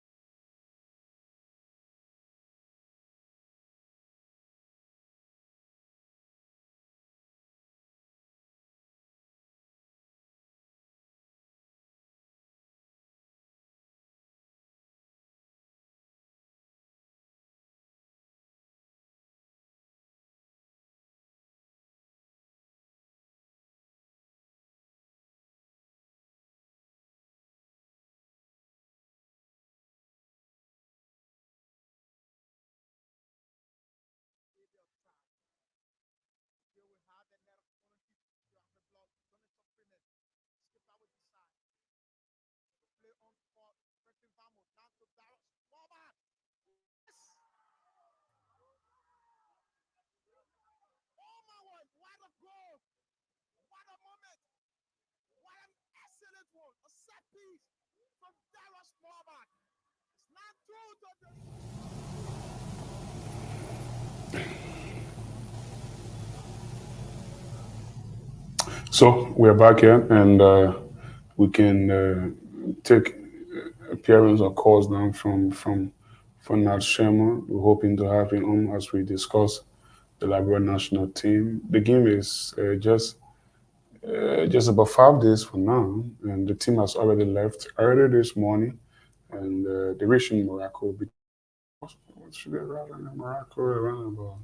Speaker 2: So we're back here, and we can take appearance or calls now from Nat Sherman. We're hoping to have him on as we discuss the Liberia national team. The game is just about 5 days from now, and the team has already left early this morning, and they reached in Morocco. What should they arrive in Morocco around about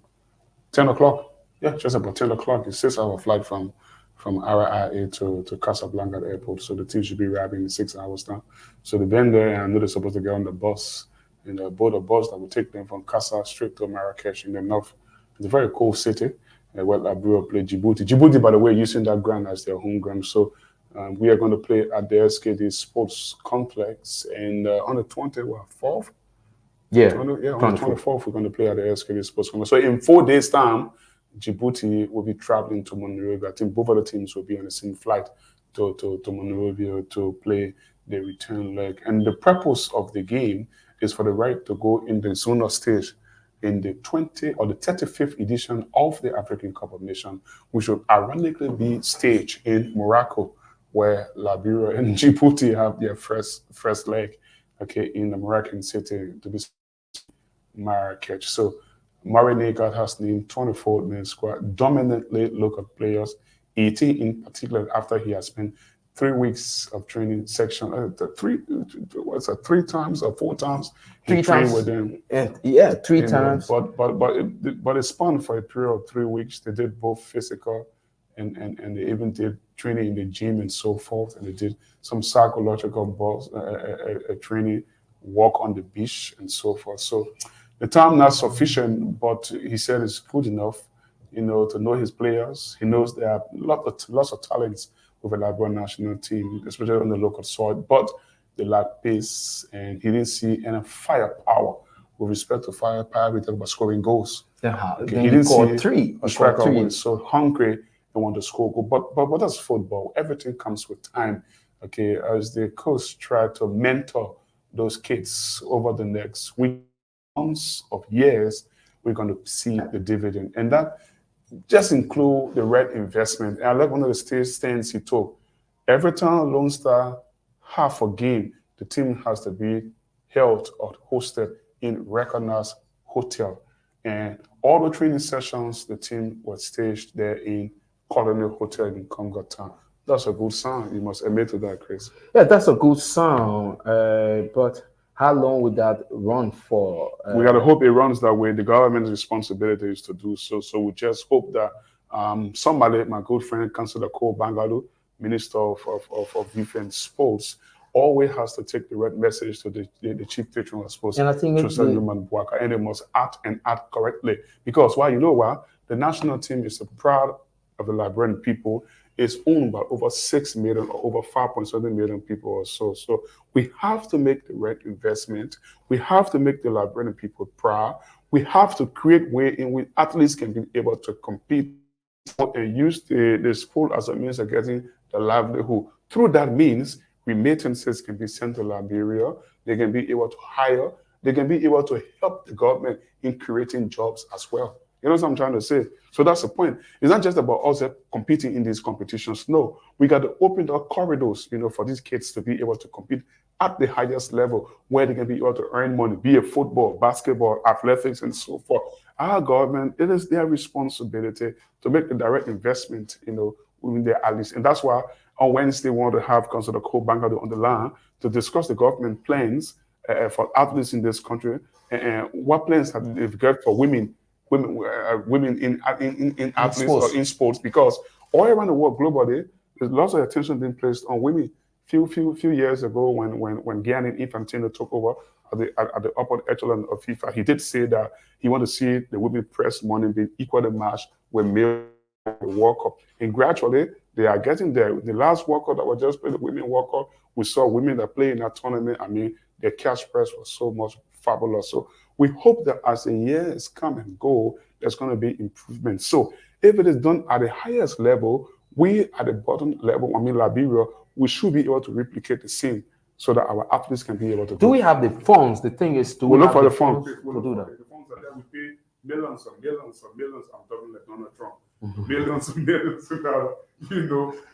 Speaker 2: 10 o'clock? Yeah, just about 10 o'clock. It's 6-hour flight from RIA to Casablanca airport, so the team should be arriving in 6 hours time. So they've been there, and I know they're supposed to get on the bus, and board a bus that will take them from Casa straight to Marrakesh in the north. It's a very cool city, Well, Liberia play Djibouti. Djibouti, by the way, using that ground as their home ground. So we are going to play at the SKD Sports Complex, and on the 24th.
Speaker 3: Yeah,
Speaker 2: On the
Speaker 3: 24th.
Speaker 2: 24th, we're going to play at the SKD Sports Complex. So in 4 days' time, Djibouti will be traveling to Monrovia. I think both of the teams will be on the same flight to Monrovia to play the return leg. And the purpose of the game is for the right to go in the zonal stage in the 20th or the 35th edition of the African Cup of Nations, which will ironically be staged in Morocco, where Liberia and Djibouti have their first leg, okay, in the Moroccan city to be Marrakech. So Murray Nagard has named 24-man squad, dominantly local players, 18 in particular, after he has spent 3 weeks of training section. 3 times or 4 times he trained with them.
Speaker 3: And yeah, 3 times.
Speaker 2: But it spun for a period of 3 weeks. They did both physical and they even did training in the gym and so forth. And they did some psychological training, walk on the beach and so forth. So the time not sufficient, but he said it's good enough, to know his players. He knows there are lots of talents with the Liberian national team, especially on the local soil, but they lack pace, and he didn't see any firepower. With respect to firepower, we talk about scoring goals.
Speaker 3: Okay,
Speaker 2: he didn't see
Speaker 3: 3.
Speaker 2: a striker who was so hungry and want to score goal. But that's football. Everything comes with time. Okay, as the coach tried to mentor those kids over the next months of years, we're going to see the dividend. And that just include the right investment. And I like one of the stands he took. Every time Lone Star have a game, the team has to be held or hosted in recognized hotel. And all the training sessions, the team was staged there in Colonial Hotel in Congo Town. That's a good sign. You must admit to that, Chris.
Speaker 3: Yeah, that's a good sign. But how long would that run for?
Speaker 2: We got to hope it runs that way. The government's responsibility is to do so. So we just hope that somebody, my good friend, Councillor Cole Bangadu, Minister of Youth and Sports, always has to take the right message to the chief patron of sports, and I think and they must act correctly. Because why? You know why? The national team is proud of the Liberian people. It's owned by over 6 million or over 5.7 million people or so. So we have to make the right investment. We have to make the Liberian people proud. We have to create way in which athletes can be able to compete and use the sport as a means of getting the livelihood. Through that means, remittances can be sent to Liberia. They can be able to hire. They can be able to help the government in creating jobs as well. You know what I'm trying to say? So that's the point. It's not just about us competing in these competitions. No, we got to open the corridors, for these kids to be able to compete at the highest level where they can be able to earn money, be it football, basketball, athletics, and so forth. Our government, it is their responsibility to make the direct investment, within their athletes. And that's why on Wednesday, we want to have Councillor Cole Bangadu on the line to discuss the government plans for athletes in this country and what plans have they've got for women in athletes or in sports, because all around the world globally, there's lots of attention being placed on women. Few years ago, when Gianni Infantino took over at the upper echelon of FIFA, he did say that he wanted to see the women press money being equally matched with male World Cup. And gradually, they are getting there. The last World Cup that was just played, the Women World Cup, we saw women that play in that tournament. I mean, their cash prize was so much fabulous. So we hope that as the years come and go, there's going to be improvement. So if it is done at the highest level, we at the bottom level, Liberia, we should be able to replicate the same so that our athletes can be able to
Speaker 3: do we have the funds? The thing is,
Speaker 2: we look for the funds
Speaker 3: to do that.
Speaker 2: The funds are there. We pay millions and millions and millions. I'm talking like Donald Trump. Millions and millions of dollars.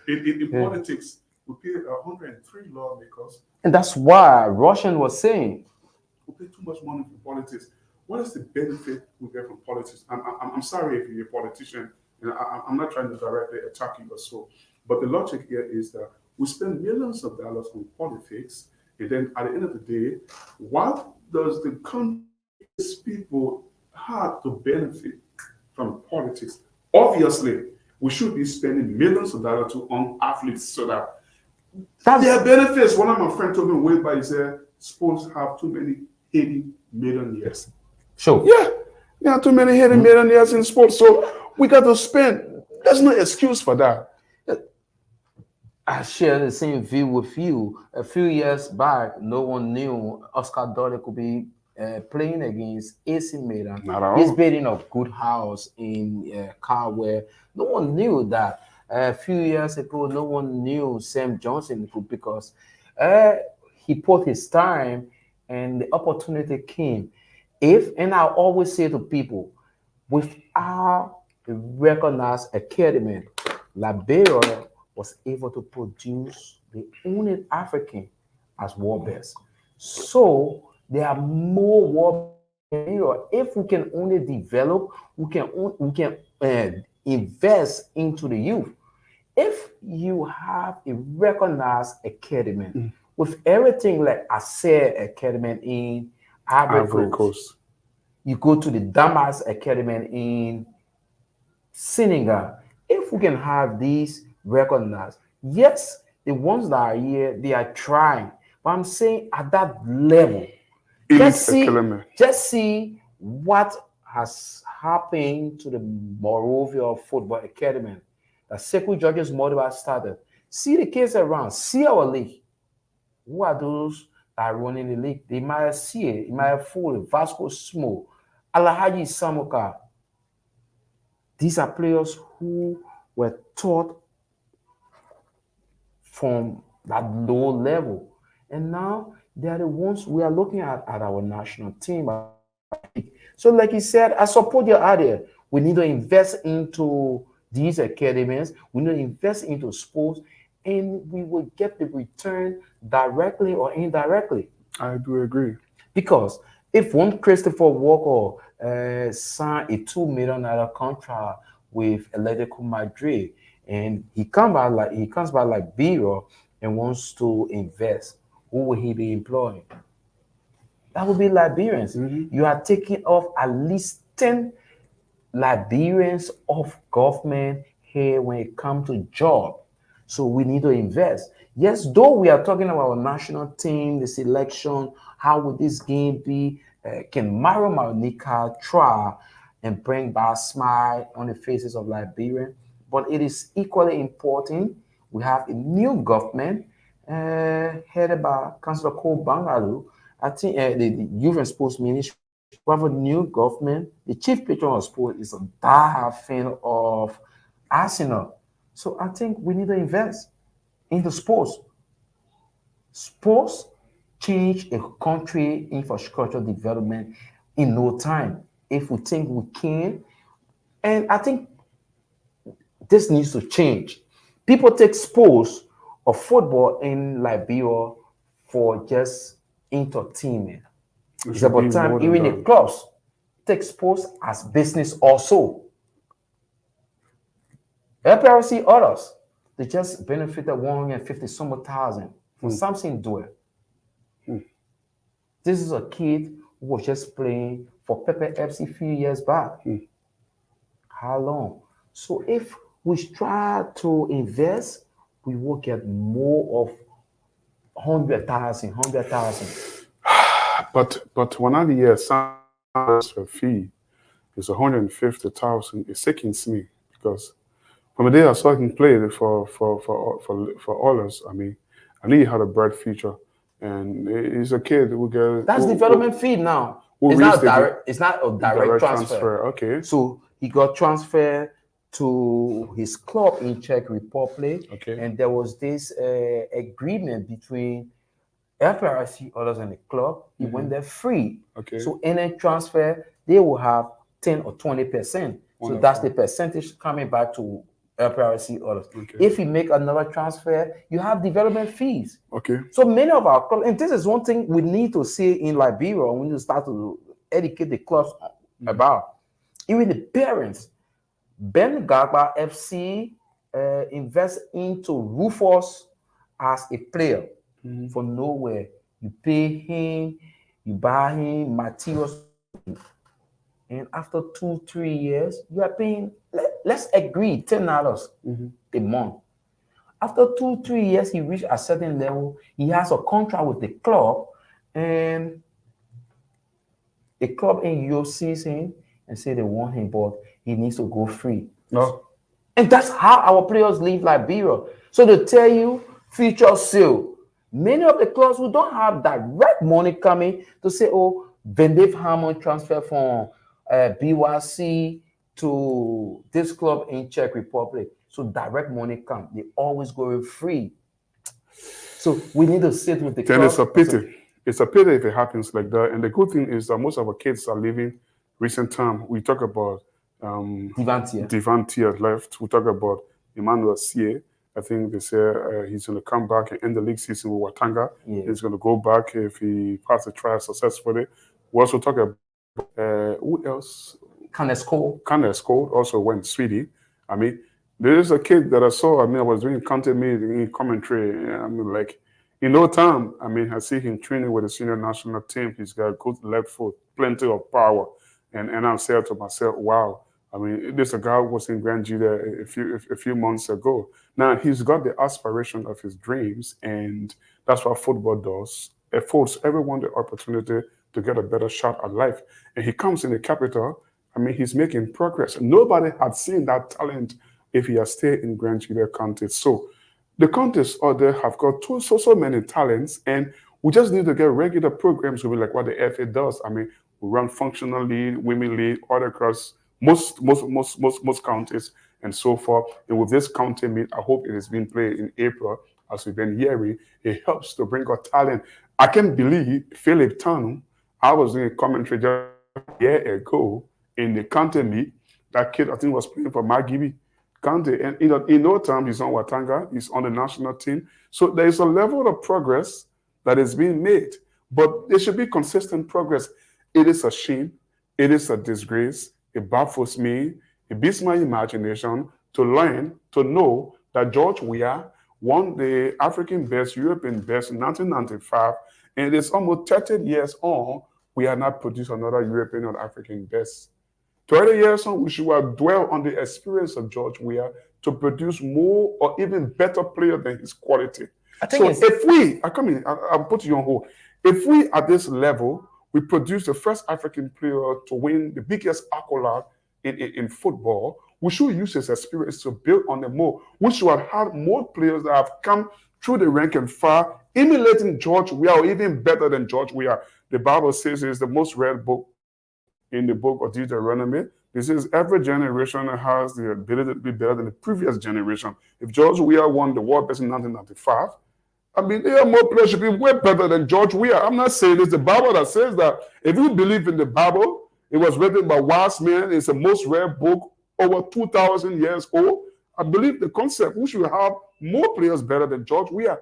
Speaker 2: In politics, we pay 103 lawmakers. And
Speaker 3: that's why Russian was saying,
Speaker 2: we pay too much money for politics. What is the benefit we get from politics? I'm sorry if you're a politician, and I'm not trying to directly attack you or so, but the logic here is that we spend millions of dollars on politics, and then at the end of the day, what does the country's people have to benefit from politics? Obviously, we should be spending millions of dollars on athletes so that their benefits. One of my friends told me way back, he said, sports have too many hidden millionaires.
Speaker 3: Sure.
Speaker 2: Yeah, too many hidden millionaires in sports. So We got to spend. There's no excuse for that.
Speaker 3: I share the same view with you. A few years back, no one knew Oscar Dolly could be playing against AC Milan.
Speaker 2: Not at
Speaker 3: He's
Speaker 2: all.
Speaker 3: building a good house in Carware. No one knew that. A few years ago, no one knew Sam Johnson could, because he put his time and the opportunity came. And I always say to people, without a recognized academy, Liberia was able to produce the only African as world best. So there are more world best. If we can only develop, we can invest into the youth. If you have a recognized academy with everything like I said, academy in Ivory
Speaker 2: Ivory
Speaker 3: Coast,
Speaker 2: Coast.
Speaker 3: you go to the Damas Academy in Senegal. If we can have these recognized, yes, the ones that are here, they are trying. But I'm saying at that level,
Speaker 2: Elite
Speaker 3: just
Speaker 2: academy.
Speaker 3: see what has happened to the Morovia Football Academy that Sekou George's mother has started. See the kids around, see our league. Who are those that are running the league? They might see it, they might fool it. Vasco Smo, Alahaji Samuka. These are players who were taught from that low level. And now they are the ones we are looking at our national team. So, like you said, I support your idea. We need to invest into these academies, we need to invest into sports, and we will get the return directly or indirectly.
Speaker 2: I do agree.
Speaker 3: Because if one Christopher Walker signed a $2 million contract with Atletico Madrid, and he comes back like Biro and wants to invest, who will he be employing? That would be Liberians. You are taking off at least 10 Liberians of government here when it comes to job. So we need to invest. Yes, though we are talking about our national team, the selection, how would this game be? Can Mario Maronica try and bring back smile on the faces of Liberians? But it is equally important. We have a new government headed by Councillor Cole Bangalu. I think the Youth and Sports Ministry. We have a new government. The chief patron of sport is a diehard fan of Arsenal. So I think we need to invest into sports. Sports change a country infrastructure development in no time if we think we can. And I think this needs to change. People take sports or football in Liberia for just entertainment. It's about time even the clubs take sports as business also. LPRC others, they just benefited 150 some thousand from Samson Dwell. This is a kid who was just playing for Pepe FC a few years back. How long? So if we try to invest, we will get more of 100,000.
Speaker 2: But when I hear transfer fee is 150,000, it sickens me because from the day I saw him play for others, I mean, I knew he had a bright future, and he's a kid who gets
Speaker 3: that's development fee now. It's not a direct transfer.
Speaker 2: Okay.
Speaker 3: So he got transferred to his club in Czech Republic, and there was this agreement between FRC others and the club. He went there free. So any transfer, they will have 10 or 20%. So that's the percentage coming back to FRC others. If you make another transfer, you have development fees. So many of our clubs, and this is one thing we need to see in Liberia, we need to start to educate the clubs about. Even the parents. Ben Gagba FC invests into Rufus as a player. From nowhere, you pay him, you buy him materials, and after 2-3 years, you are paying. Let's agree $10 a month. After 2-3 years, he reached a certain level. He has a contract with the club, and the club in Europe sees him. and say they want him, but he needs to go free.
Speaker 2: No.
Speaker 3: And that's how our players leave Liberia. So they tell you future sale. Many of the clubs who don't have direct money coming to say, oh, Van Dijk Hammond transfer from BYC to this club in Czech Republic. So direct money come. They always go free. So we need to sit with the
Speaker 2: Then
Speaker 3: club.
Speaker 2: it's a pity. It's a pity if it happens like that. And the good thing is that most of our kids are leaving recent time. We talk about Divantia left. We talk about Emmanuel Sie. I think they say he's going to come back and end the league season with Watanga.
Speaker 3: Yeah.
Speaker 2: He's going to go back if he passes the trial successfully. We also talk about who else? Canesco also went Sweden. I mean, there is a kid that I saw. I mean, I was doing content meeting in commentary. I mean, like, in no time, I mean, I see him training with the senior national team. He's got good left foot, plenty of power. And I'm saying to myself, wow. I mean, this a guy who was in Grand Juda a few months ago. Now, he's got the aspiration of his dreams, and that's what football does. It affords everyone the opportunity to get a better shot at life. And he comes in the capital. I mean, he's making progress. Nobody had seen that talent if he had stayed in Grand Juda County. So the counties out there have got so many talents, and we just need to get regular programs with like what the FA does. I mean, we run functional league, women league, all across most counties and so forth. And with this county meet, I hope it is being played in April, as we've been hearing. It helps to bring out talent. I can't believe Philip Tanu. I was doing a commentary just a year ago in the county meet. That kid, I think, was playing for Magibi County, and in no time he's on Watanga. He's on the national team. So there is a level of progress that is being made, but there should be consistent progress. It is a shame. It is a disgrace. It baffles me. It beats my imagination to learn, to know that George Weah won the African Best, European Best in 1995, and it's almost 30 years on, we have not produced another European or African Best. 20 years on, we should have dwelled on the experience of George Weah to produce more or even better player than his quality. So if we, I'll put you on hold. If we at this level, we produce the first African player to win the biggest accolade in football, we should use his experience to build on them more. We should have had more players that have come through the rank and file, emulating George Weah, or even better than George Weah. The Bible says it's the most read book in the book of Deuteronomy. This is every generation has the ability to be better than the previous generation. If George Weah won the World Best in 1995, I mean, there are more players should be way better than George Weah. I'm not saying it's the Bible that says that. If you believe in the Bible, it was written by wise men. It's the most read book, over 2,000 years old. I believe the concept, we should have more players better than George Weah.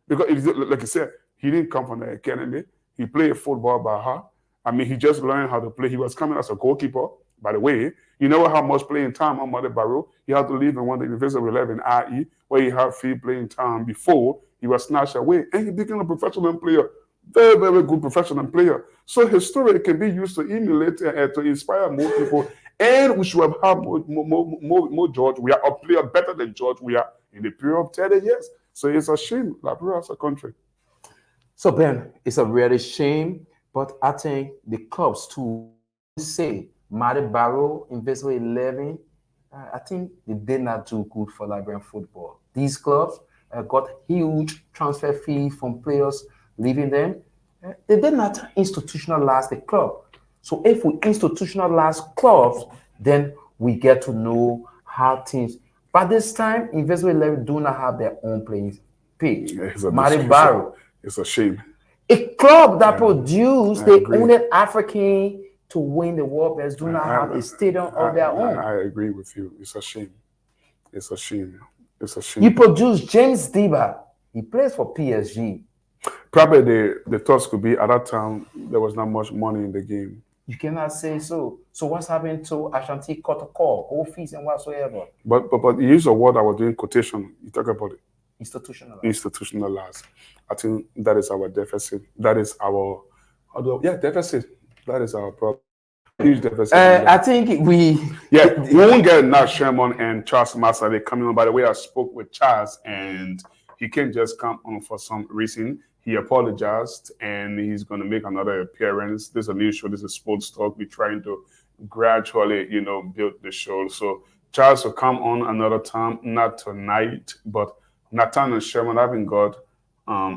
Speaker 2: Because, like I said, he didn't come from the academy. He played football by heart. I mean, he just learned how to play. He was coming as a goalkeeper, by the way. You know how much playing time on Mother Barrow. He had to leave and went to the University of 11 IE, where he had free playing time before he was snatched away. And he became a professional player. Very, very good professional player. So his story can be used to emulate and to inspire more people. And we should have had more George Weah, a player better than George Weah in the period of 30 years. So it's a shame, Liberia as a country.
Speaker 3: So Ben, it's a really shame, but I think the clubs too say Madi Barrow, Invisible 11, I think they did not do good for Liberian football. These clubs got huge transfer fee from players leaving them. They did not institutionalize the club. So if we institutionalize clubs, then we get to know how things. By this time, Invisible 11 do not have their own playing pitch. Madi Barrow.
Speaker 2: It's a shame.
Speaker 3: A club that produced the only African to win the World Best do not have a stadium of their own.
Speaker 2: I agree with you. It's a shame. It's a shame. It's a shame.
Speaker 3: You produce James Diba. He plays for PSG.
Speaker 2: Probably the thoughts could be at that time there was not much money in the game.
Speaker 3: You cannot say so. So what's happening to Ashanti Kotoko, all fees and whatsoever?
Speaker 2: But you use a word I was doing quotation. You talk about it.
Speaker 3: Institutionalized.
Speaker 2: I think that is our deficit. That is our deficit. That is our problem. Huge deficit.
Speaker 3: I think we
Speaker 2: won't get Nat Sherman and Charles Massey coming on. By the way, I spoke with Charles and he can't just come on for some reason. He apologized and he's going to make another appearance. This is a new show. This is Sports Talk. We're trying to gradually, build the show. So Charles will come on another time, not tonight, but Nathan and Sherman haven't got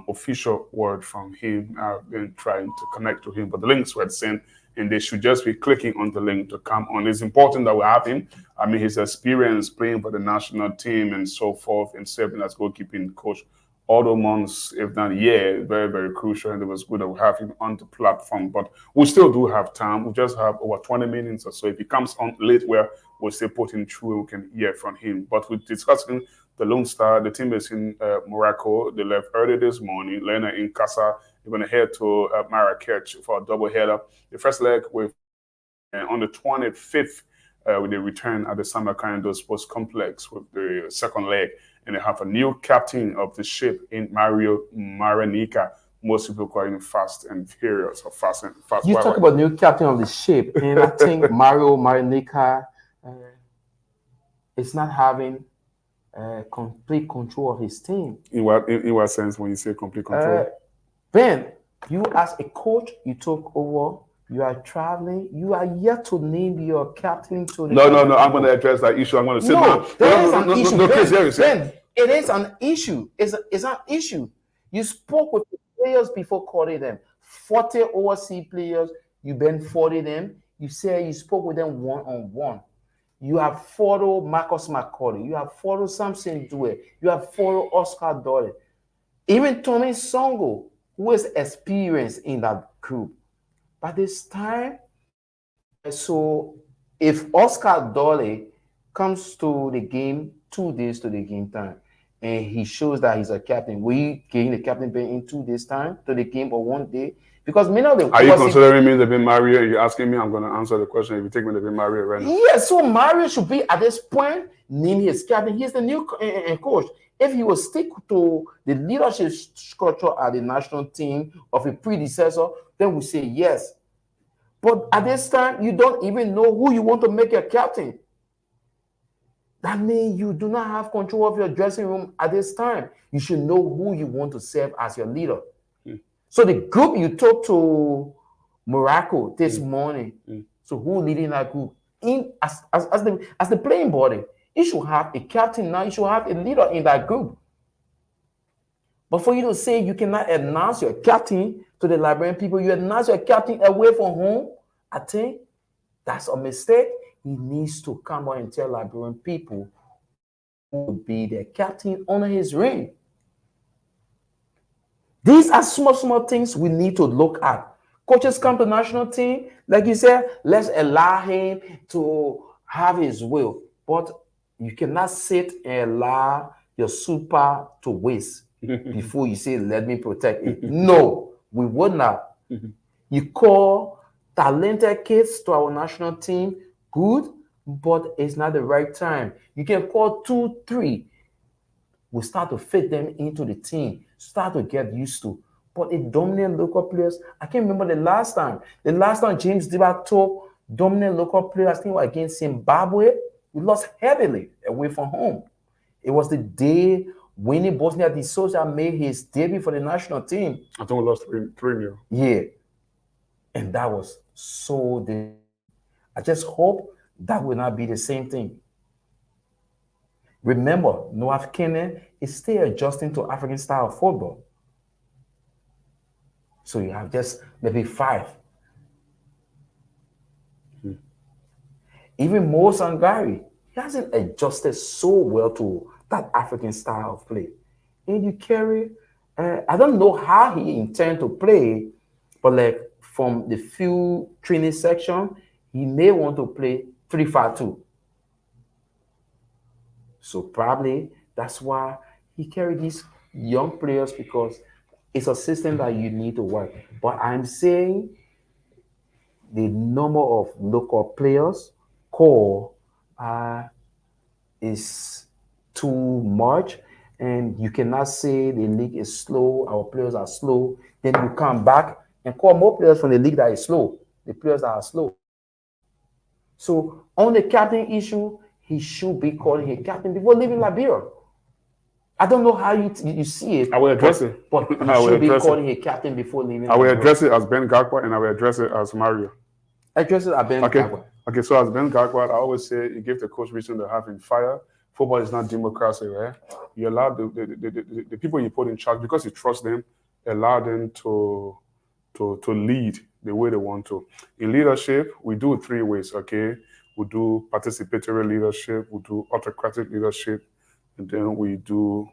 Speaker 2: official word from him. I've been trying to connect to him, but the links were sent, and they should just be clicking on the link to come on. It's important that we have him. I mean, his experience playing for the national team and so forth, and serving as goalkeeping coach all the months, if not year, very, very crucial. And it was good that we have him on the platform. But we still do have time. We just have over 20 minutes or so. If he comes on late, where we'll still put him through, we can hear from him. But we're discussing the Lone Star. The team is in Morocco. They left early this morning. Lena in Casa. They're going to head to Marrakech for a double header. The first leg with on the 25th, they return at the Samarkand Sports Complex with the second leg. And they have a new captain of the ship in Mario Marinica. Most people call him Fast and Furious or Fast.
Speaker 3: You talk about new captain of the ship, and I think Mario Marinica is not having complete control of his team.
Speaker 2: In what sense when you say complete control?
Speaker 3: Ben, you as a coach, you took over. You are traveling. You are yet to name your captain to the.
Speaker 2: No. I'm going to address that issue. I'm going to sit down.
Speaker 3: There is an issue. Ben, it is an issue. It's an issue. You spoke with the players before calling them. 40 overseas players. You been 40 them. You say you spoke with them one-on-one. You have followed Marcus McCauley. You have followed Samson Due. You have followed Oscar Dolly. Even Tony Songo, who is experienced in that group. By this time, so if Oscar Dolly comes to the game 2 days to the game time, and he shows that he's a captain, we gain the captain being in 2 days time to the game or 1 day? Because many of them.
Speaker 2: Are you considering me to be Mario? You're asking me, I'm going to answer the question. If you take me to be Mario right now.
Speaker 3: Yes, so Mario should be at this point named his captain. He's the new coach. If he will stick to the leadership structure at the national team of a predecessor, then we say yes. But at this time, you don't even know who you want to make your captain. That means you do not have control of your dressing room at this time. You should know who you want to serve as your leader. So the group you took to Morocco this morning, so who leading that group? As the playing body, you should have a captain now. You should have a leader in that group. But for you to say you cannot announce your captain to the Liberian people, you announce your captain away from home, I think that's a mistake. He needs to come out and tell Liberian people who will be their captain under his reign. These are small things we need to look at. Coaches come to the national team, like you said, let's allow him to have his will. But you cannot sit and allow your super to waste before you say, let me protect it. No, we would not. You call talented kids to our national team, good, but it's not the right time. You can call 2, 3. We start to fit them into the team, start to get used to. But a dominant local players, I can't remember the last time James Diba took dominant local players, I think against Zimbabwe, we lost heavily away from home. It was the day Winnie Bosnia de Souza made his debut for the national team.
Speaker 2: I think we lost 3-0.
Speaker 3: Yeah. And that was so I just hope that will not be the same thing. Remember, Noah Kennedy is still adjusting to African style of football. So you have just maybe 5. Even Mo Sangari, he hasn't adjusted so well to that African style of play. And you carry, I don't know how he intends to play, but like from the few training section, he may want to play 3-5-2. So probably that's why he carried these young players, because it's a system that you need to work. But I'm saying the number of local players core is too much, and you cannot say the league is slow, our players are slow, then you come back and call more players from the league that is slow, the players that are slow. So on the captain issue, he should be calling a captain before leaving Liberia. I don't know how you see it.
Speaker 2: I will address it.
Speaker 3: But he should be calling a captain before leaving.
Speaker 2: I will address it as Ben Gakwa, and I will address it as Mario.
Speaker 3: Address it as Ben Gakwa.
Speaker 2: Okay, so as Ben Gagwad, I always say, you give the coach reason to have him fire. Football is not democracy, right? You allow the people you put in charge, because you trust them, allow them to lead the way they want to. In leadership, we do it 3 ways, okay? We do participatory leadership, we do autocratic leadership, and then we do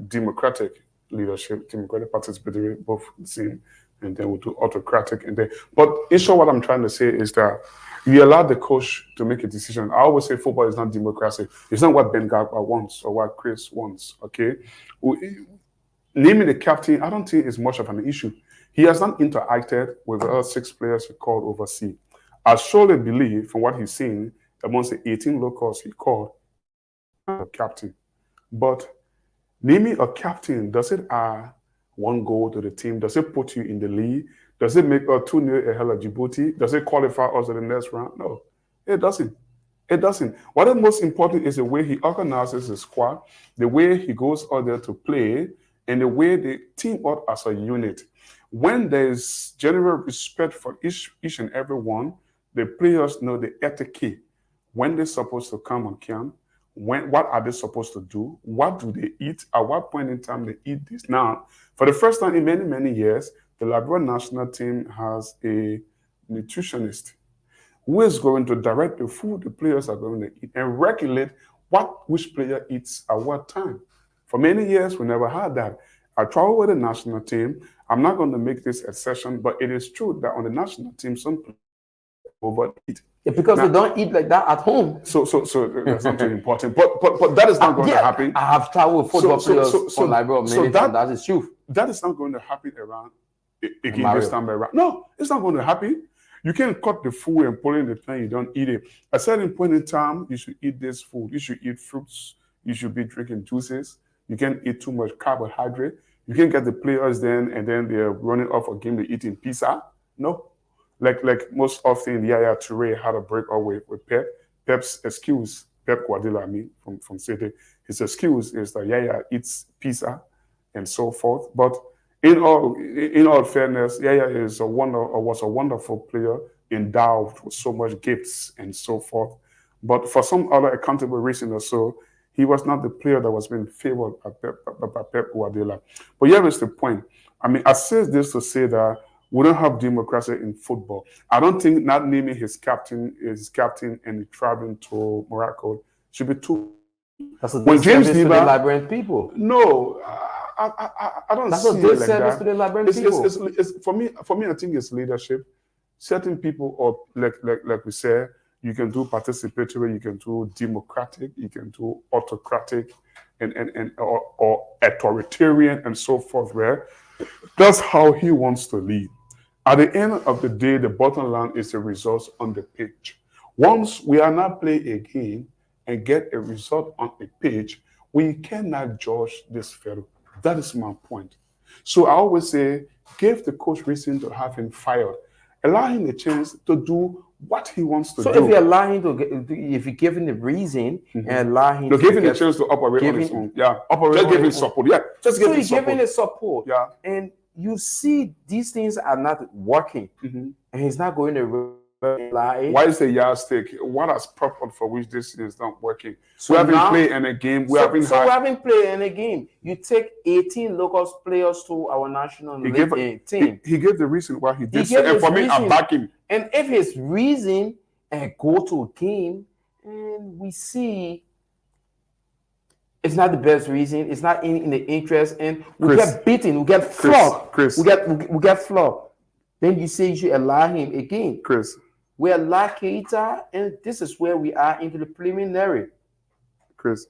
Speaker 2: democratic leadership, democratic participatory, both the same, and then we do autocratic. And then, but in short, what I'm trying to say is that you allow the coach to make a decision. I always say football is not democracy. It's not what Ben Gagba wants or what Chris wants, okay? Naming the captain, I don't think is much of an issue. He has not interacted with the other 6 players he called overseas. I surely believe, from what he's seen, amongst the 18 locals he called, a captain. But naming a captain, does it add 1 goal to the team? Does it put you in the league? Does it make us 2-0 ahead of Djibouti? Does it qualify us to the next round? No, it doesn't. It doesn't. What is most important is the way he organizes his squad, the way he goes out there to play, and the way they team up as a unit. When there's general respect for each and every one, the players know the etiquette. When they're supposed to come on camp, what are they supposed to do? What do they eat? At what point in time they eat this? Now, for the first time in many, many years, the Liberia national team has a nutritionist who is going to direct the food the players are going to eat and regulate which player eats at what time. For many years, we never had that. I travel with the national team. I'm not going to make this exception, but it is true that on the national team, some players overeat.
Speaker 3: Yeah, because they don't eat like that at home.
Speaker 2: So that's something important. But that is not going to happen.
Speaker 3: I have traveled with football players for Liberia many times. That is true.
Speaker 2: That is not going to happen around again this time around. No, it's not going to happen. You can cut the food and put it in the pan, you don't eat it. At a certain point in time, you should eat this food. You should eat fruits. You should be drinking juices. You can't eat too much carbohydrate. You can get the players then, and then they're running off a game, they're eating pizza. No. Like most often, Yaya Toure had a breakout with Pep. Pep's excuse, Pep Guardiola, from City, his excuse is that Yaya eats pizza and so forth. But in all fairness, Yaya was a wonderful player, endowed with so much gifts and so forth. But for some other accountable reason or so, he was not the player that was being favored by Pep Guardiola. But here is the point. I mean, I say this to say that we don't have democracy in football. I don't think not naming his captain and traveling to Morocco should be too.
Speaker 3: That's a disservice to the Liberian people.
Speaker 2: No, I don't
Speaker 3: That's
Speaker 2: see
Speaker 3: a
Speaker 2: it like
Speaker 3: disservice
Speaker 2: that.
Speaker 3: to the Liberian people.
Speaker 2: It's, for me, I think it's leadership. Certain people, or like we said, you can do participatory, you can do democratic, you can do autocratic, or authoritarian, and so forth. Right? That's how he wants to lead. At the end of the day, the bottom line is the results on the pitch. Once we are not playing a game and get a result on the pitch, we cannot judge this fellow. That is my point. So I always say, give the coach reason to have him fired. Allow him a chance to do what he wants to do.
Speaker 3: So if you allow him if you give him the reason and allow him
Speaker 2: to give him a chance to operate on his own. Yeah, just give him support. Yeah, just give him support. So you give him the support.
Speaker 3: Yeah. And you see these things are not working. And he's not going to rely.
Speaker 2: Why is the yardstick? What has purpose for which this is not working? So we haven't played in a game. We haven't
Speaker 3: played in a game. You take 18 local players to our national team.
Speaker 2: He gave the reason why he did so. And for me, I back him.
Speaker 3: And if his reason go to a game and we see it's not the best reason, it's not in the interest, and we get beaten, we get flogged. We get flogged. Then you say you should allow him again. We allow Keita, and this is where we are into the preliminary.
Speaker 2: Chris,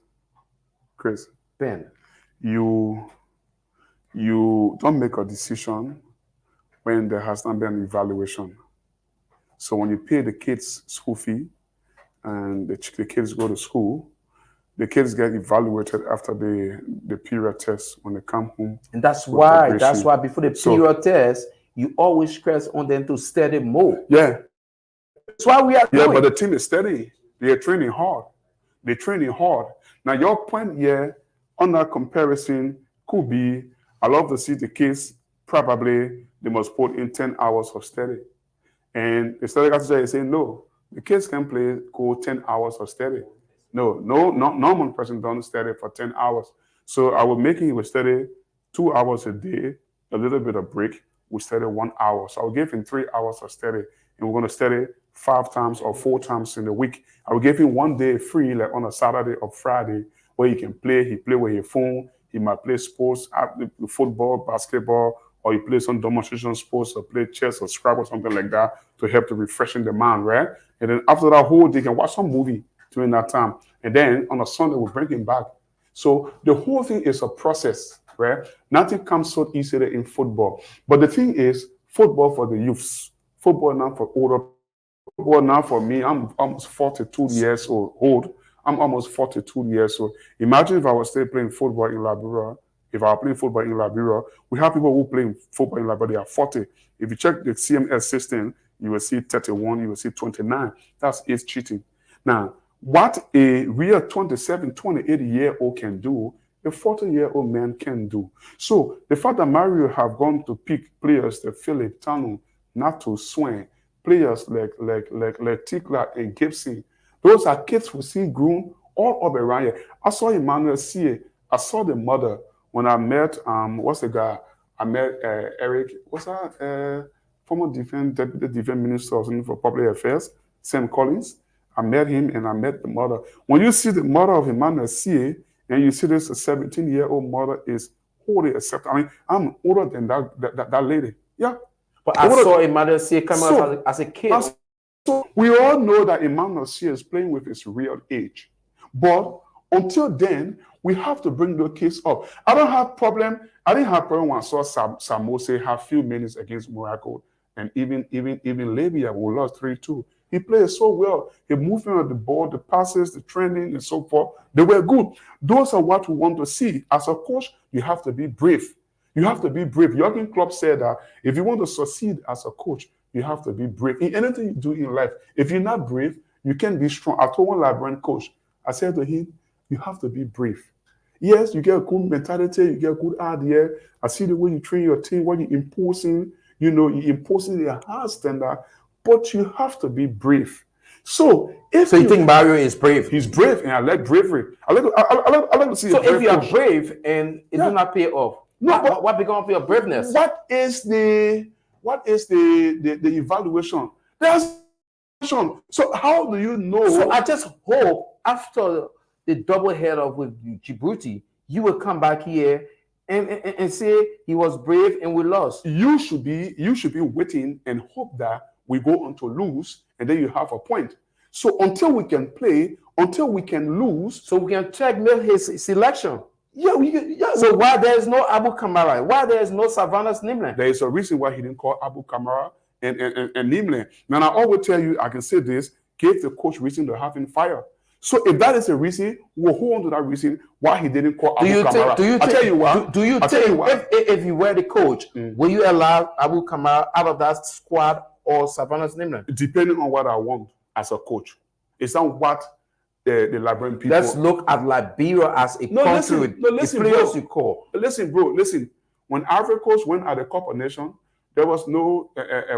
Speaker 3: Ben,
Speaker 2: you don't make a decision when there has not been an evaluation. So when you pay the kids school fee and the kids go to school, the kids get evaluated after the period test when they come home.
Speaker 3: And that's why before the period test, you always stress on them to study more.
Speaker 2: Yeah.
Speaker 3: That's why we are doing.
Speaker 2: Yeah, but the team is steady. They are training hard. They're training hard. Now, your point here on that comparison could be, I love to see the kids, probably they must put in 10 hours of study. And the study teacher is saying, no, the kids can go 10 hours of study. No, normal person don't study for 10 hours. So I was making him study 2 hours a day, a little bit of break. We study 1 hour. So I'll give him 3 hours of study. And we're going to study 5 times or 4 times in a week. I will give him 1 day free, like on a Saturday or Friday, where he can play. He play with his phone. He might play sports, football, basketball, or he plays some demonstration sports or play chess or Scrabble or something like that to help to refreshing the mind, right? And then after that whole day, he can watch some movie during that time. And then on a Sunday, we'll bring him back. So the whole thing is a process, right? Nothing comes so easily in football. But the thing is, football for the youths, football now for older, football now for me, I'm almost 42 years old. I'm almost 42 years old. Imagine if I was still playing football in Liberia. If I were playing football in Liberia, we have people who play football in Liberia, they are 40. If you check the CMS system, you will see 31, you will see 29. That's age cheating. Now, what a real 27, 28-year-old can do, a 40-year-old man can do. So the fact that Mario have gone to pick players like Philip, Tanu, Nato, Swain, players like Tikla and Gibson, those are kids who see grown all over around here. I saw Emmanuel C. I saw the mother when I met, what's the guy? I met Eric, what's that? Former Deputy Defense Minister for Public Affairs, Sam Collins. I met him and I met the mother. When you see the mother of Emmanuel C. and you see this 17-year-old mother is wholly accepted. I mean, I'm older than that lady. Yeah.
Speaker 3: But I saw Emmanuel C. come out as a kid.
Speaker 2: So we all know that Emmanuel C. is playing with his real age. But until then, we have to bring the kids up. I didn't have problem when I saw Samose have few minutes against Morocco. And even Libya, we lost 3-2. He played so well. The movement of the ball, the passes, the training, and so forth, they were good. Those are what we want to see. As a coach, you have to be brave. You have to be brave. Jurgen Klopp said that if you want to succeed as a coach, you have to be brave. In anything you do in life, if you're not brave, you can't be strong. I told one Liberian coach, I said to him, you have to be brave. Yes, you get a good mentality, you get a good idea. I see the way you train your team, what you're imposing, you're imposing their high standard, but you have to be brave. So if
Speaker 3: you think Mario is brave?
Speaker 2: He's brave, and I like bravery. I like to see.
Speaker 3: So if you are brave and it does not pay off, what becomes of your braveness?
Speaker 2: What is the evaluation? There's so how do you know?
Speaker 3: So I just hope after the double header with Djibouti, you will come back here and say he was brave and we lost.
Speaker 2: You should be waiting and hope that we go on to lose, and then you have a point. So until we can play, until we can lose,
Speaker 3: so we can checkmate his selection.
Speaker 2: Yeah.
Speaker 3: So why there is no Abu Kamara? Why there is no Savanas Nimle?
Speaker 2: There is a reason why he didn't call Abu Kamara and Nimle. Now I always tell you, I can say this, gave the coach reason to have him fired. So if that is a reason, we'll hold on to that reason why he didn't call Abu Kamara. I'll tell you why.
Speaker 3: Do you think if you were the coach, will you allow Abu Kamara out of that squad or Savanas Nimle?
Speaker 2: Depending on what I want as a coach. It's not what the Liberian people...
Speaker 3: Let's look at Liberia as a country with the players you call.
Speaker 2: Listen, bro, When Ivory Coast went at the Cup of Nations, there was no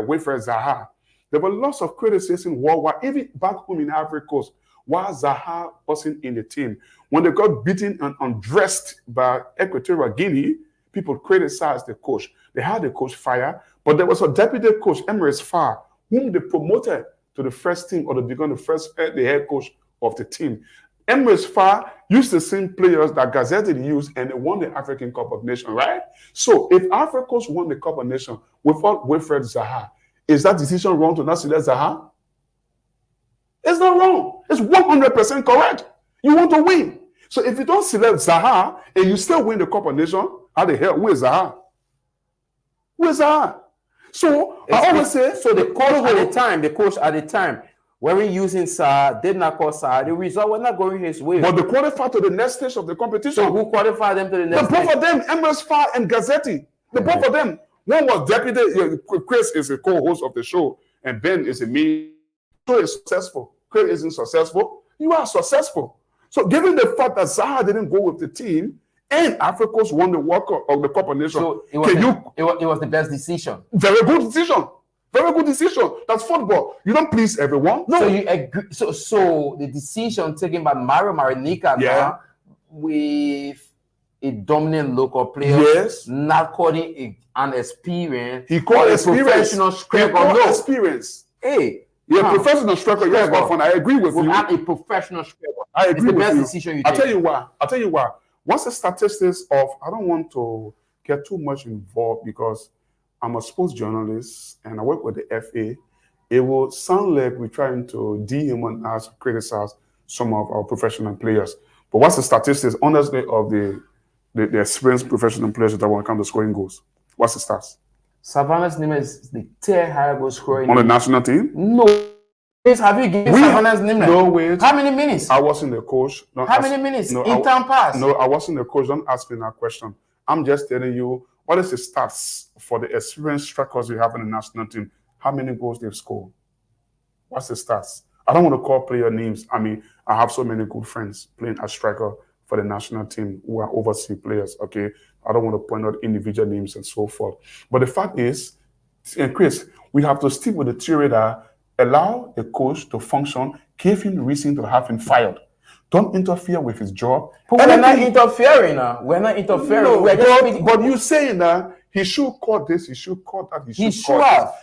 Speaker 2: Wilfred Zaha. There were lots of criticism worldwide, even back home in Ivory Coast, why Zaha wasn't in the team. When they got beaten and undressed by Equatorial Guinea, people criticized the coach. They had the coach fired, but there was a deputy coach, Emirates Farr, whom they promoted to the first team, or they became the head coach of the team. Emirates Farr used the same players that Gazette used, and they won the African Cup of Nations, right? So if Ivory Coast won the Cup of Nations without Wilfred Zaha, is that decision wrong to not select Zaha? It's not wrong. It's 100% correct. You want to win. So if you don't select Zaha and you still win the Cup of Nations, how the hell, where's Zaha? Where's Zaha? So I always say...
Speaker 3: So the coach at the time, weren't using Sa, did not call Sa, the result was not going his way.
Speaker 2: But they qualified to the next stage of the competition.
Speaker 3: So who qualified them to the next stage?
Speaker 2: The both of them, Emirates Farr and Gazzetti. The both of them. One was deputy, Chris is a co-host of the show, and Ben is a me. So is successful. Chris isn't successful. You are successful. So given the fact that Zaha didn't go with the team, and Ivory Coast won the World Cup of the Cup of Nations,
Speaker 3: so it was the best decision.
Speaker 2: Very good decision. Very good decision. That's football. You don't please everyone. No.
Speaker 3: So you agree? So the decision taken by Mario Marinica now with a dominant local player,
Speaker 2: Yes.
Speaker 3: not calling an experience.
Speaker 2: He called
Speaker 3: a
Speaker 2: experience.
Speaker 3: professional
Speaker 2: He
Speaker 3: striker.
Speaker 2: called
Speaker 3: No.
Speaker 2: experience.
Speaker 3: Hey,
Speaker 2: Yeah, professional striker. Yes,
Speaker 3: Striker.
Speaker 2: Bafon, I agree with you.
Speaker 3: without a professional striker.
Speaker 2: I
Speaker 3: It's
Speaker 2: agree
Speaker 3: the
Speaker 2: with
Speaker 3: best
Speaker 2: you.
Speaker 3: decision you
Speaker 2: I'll
Speaker 3: take.
Speaker 2: tell you why. Once the statistics of, I don't want to get too much involved because I'm a sports journalist and I work with the FA. It will sound like we're trying to dehumanize, criticize some of our professional players. But what's the statistics, honestly, of the experienced professional players that when it comes to scoring goals? What's the stats?
Speaker 3: Savannah's name is the third highest goal scorer in
Speaker 2: On the national team?
Speaker 3: No. Have you given Savannah's name?
Speaker 2: No, wait.
Speaker 3: How many minutes?
Speaker 2: I wasn't the coach.
Speaker 3: How many minutes?
Speaker 2: No,
Speaker 3: In time pass?
Speaker 2: No, I wasn't the coach. Don't ask me that question. I'm just telling you, what is the stats for the experienced strikers you have in the national team? How many goals they've scored? What's the stats? I don't want to call player names. I mean, I have so many good friends playing as striker for the national team who are overseas players, okay? I don't want to point out individual names and so forth. But the fact is, and Chris, we have to stick with the theory that allow the coach to function, give him reason to have him fired. Don't interfere with his job.
Speaker 3: But we're not interfering now. We're not interfering.
Speaker 2: No,
Speaker 3: We're just
Speaker 2: but you saying that he should call this, he should call that,
Speaker 3: He
Speaker 2: should
Speaker 3: should
Speaker 2: call
Speaker 3: have.
Speaker 2: this.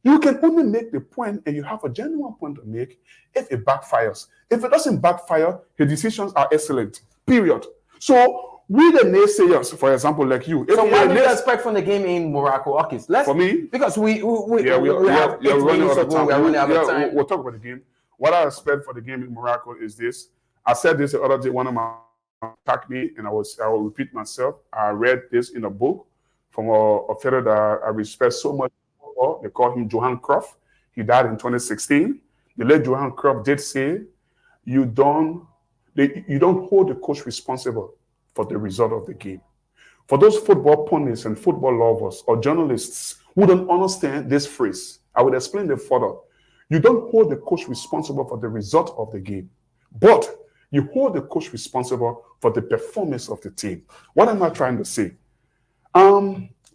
Speaker 2: You can only make the point, and you have a genuine point to make, if it backfires. If it doesn't backfire, his decisions are excellent. Period. So we the naysayers, for example, like you.
Speaker 3: So what do you expect from the game in Morocco? Okay, let's
Speaker 2: For me,
Speaker 3: because we have
Speaker 2: we're
Speaker 3: 8
Speaker 2: running
Speaker 3: minutes
Speaker 2: out of
Speaker 3: to go.
Speaker 2: time.
Speaker 3: We're running out of time.
Speaker 2: We'll talk about the game. What I expect for the game in Morocco is this. I said this the other day. One of my attacked me, and I will repeat myself. I read this in a book from a fellow that I respect so much. They call him Johan Cruyff. He died in 2016. The late Johan Cruyff did say, you don't hold the coach responsible for the result of the game. For those football pundits and football lovers or journalists who don't understand this phrase, I will explain it further. You don't hold the coach responsible for the result of the game, but you hold the coach responsible for the performance of the team. What am I trying to say?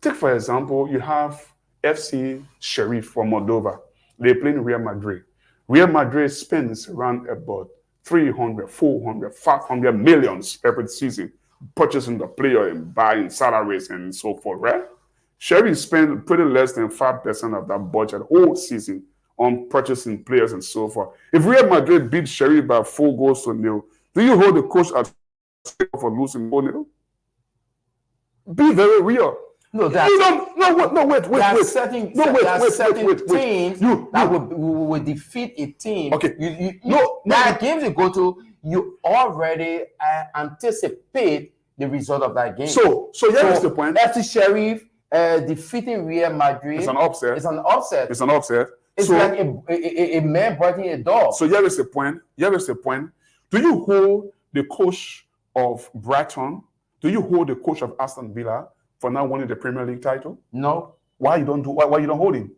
Speaker 2: Take, for example, you have FC Sheriff from Moldova. They play in Real Madrid. Real Madrid spends around about 300, 400, 500 millions every season purchasing the player and buying salaries and so forth, right? Sheriff spend pretty less than 5% of that budget whole season on purchasing players and so forth. If Real Madrid beat Sheriff by 4-0, do you hold the coach at for losing 4-0? Be very real.
Speaker 3: No,
Speaker 2: wait. There are certain
Speaker 3: teams that will defeat a team.
Speaker 2: Okay.
Speaker 3: That games you go to, you already anticipate the result of that game.
Speaker 2: So here's the point.
Speaker 3: FC Sheriff defeating Real Madrid.
Speaker 2: It's an upset.
Speaker 3: It's an upset.
Speaker 2: It's an upset.
Speaker 3: It's like a man biting a dog.
Speaker 2: So here is the point. Do you hold the coach of Brighton? Do you hold the coach of Aston Villa for now winning the Premier League title?
Speaker 3: No.
Speaker 2: Why you don't hold him?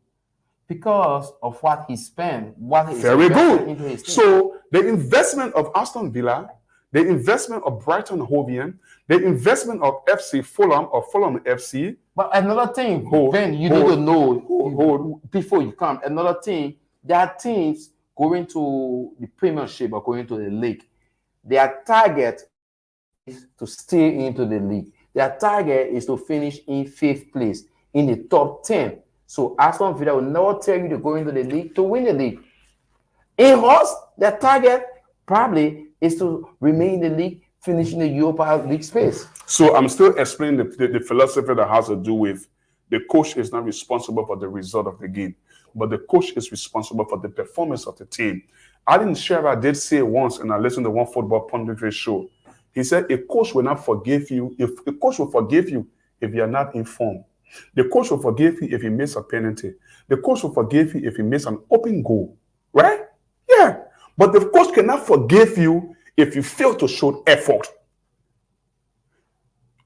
Speaker 3: Because of what he spent.
Speaker 2: Very good. So the investment of Aston Villa, the investment of Brighton Hove Albion, the investment of FC Fulham or Fulham FC.
Speaker 3: But another thing, Ben, you need to know before you come. Another thing, there are teams going to the Premiership or going to the league. Their target is to stay into the league. Their target is to finish in 5th place in the top 10. So Aston Villa will never tell you to go into the league to win the league. In us, their target probably is to remain in the league, finishing the Europa League space.
Speaker 2: So I'm still explaining the philosophy that has to do with the coach is not responsible for the result of the game, but the coach is responsible for the performance of the team. Alan Shearer did say once, and I listened to one football punditry show, he said, a coach will not forgive you. If a coach will forgive you if you are not informed. The coach will forgive you if you miss a penalty. The coach will forgive you if you miss an open goal. Right? Yeah. But the coach cannot forgive you if you fail to show effort.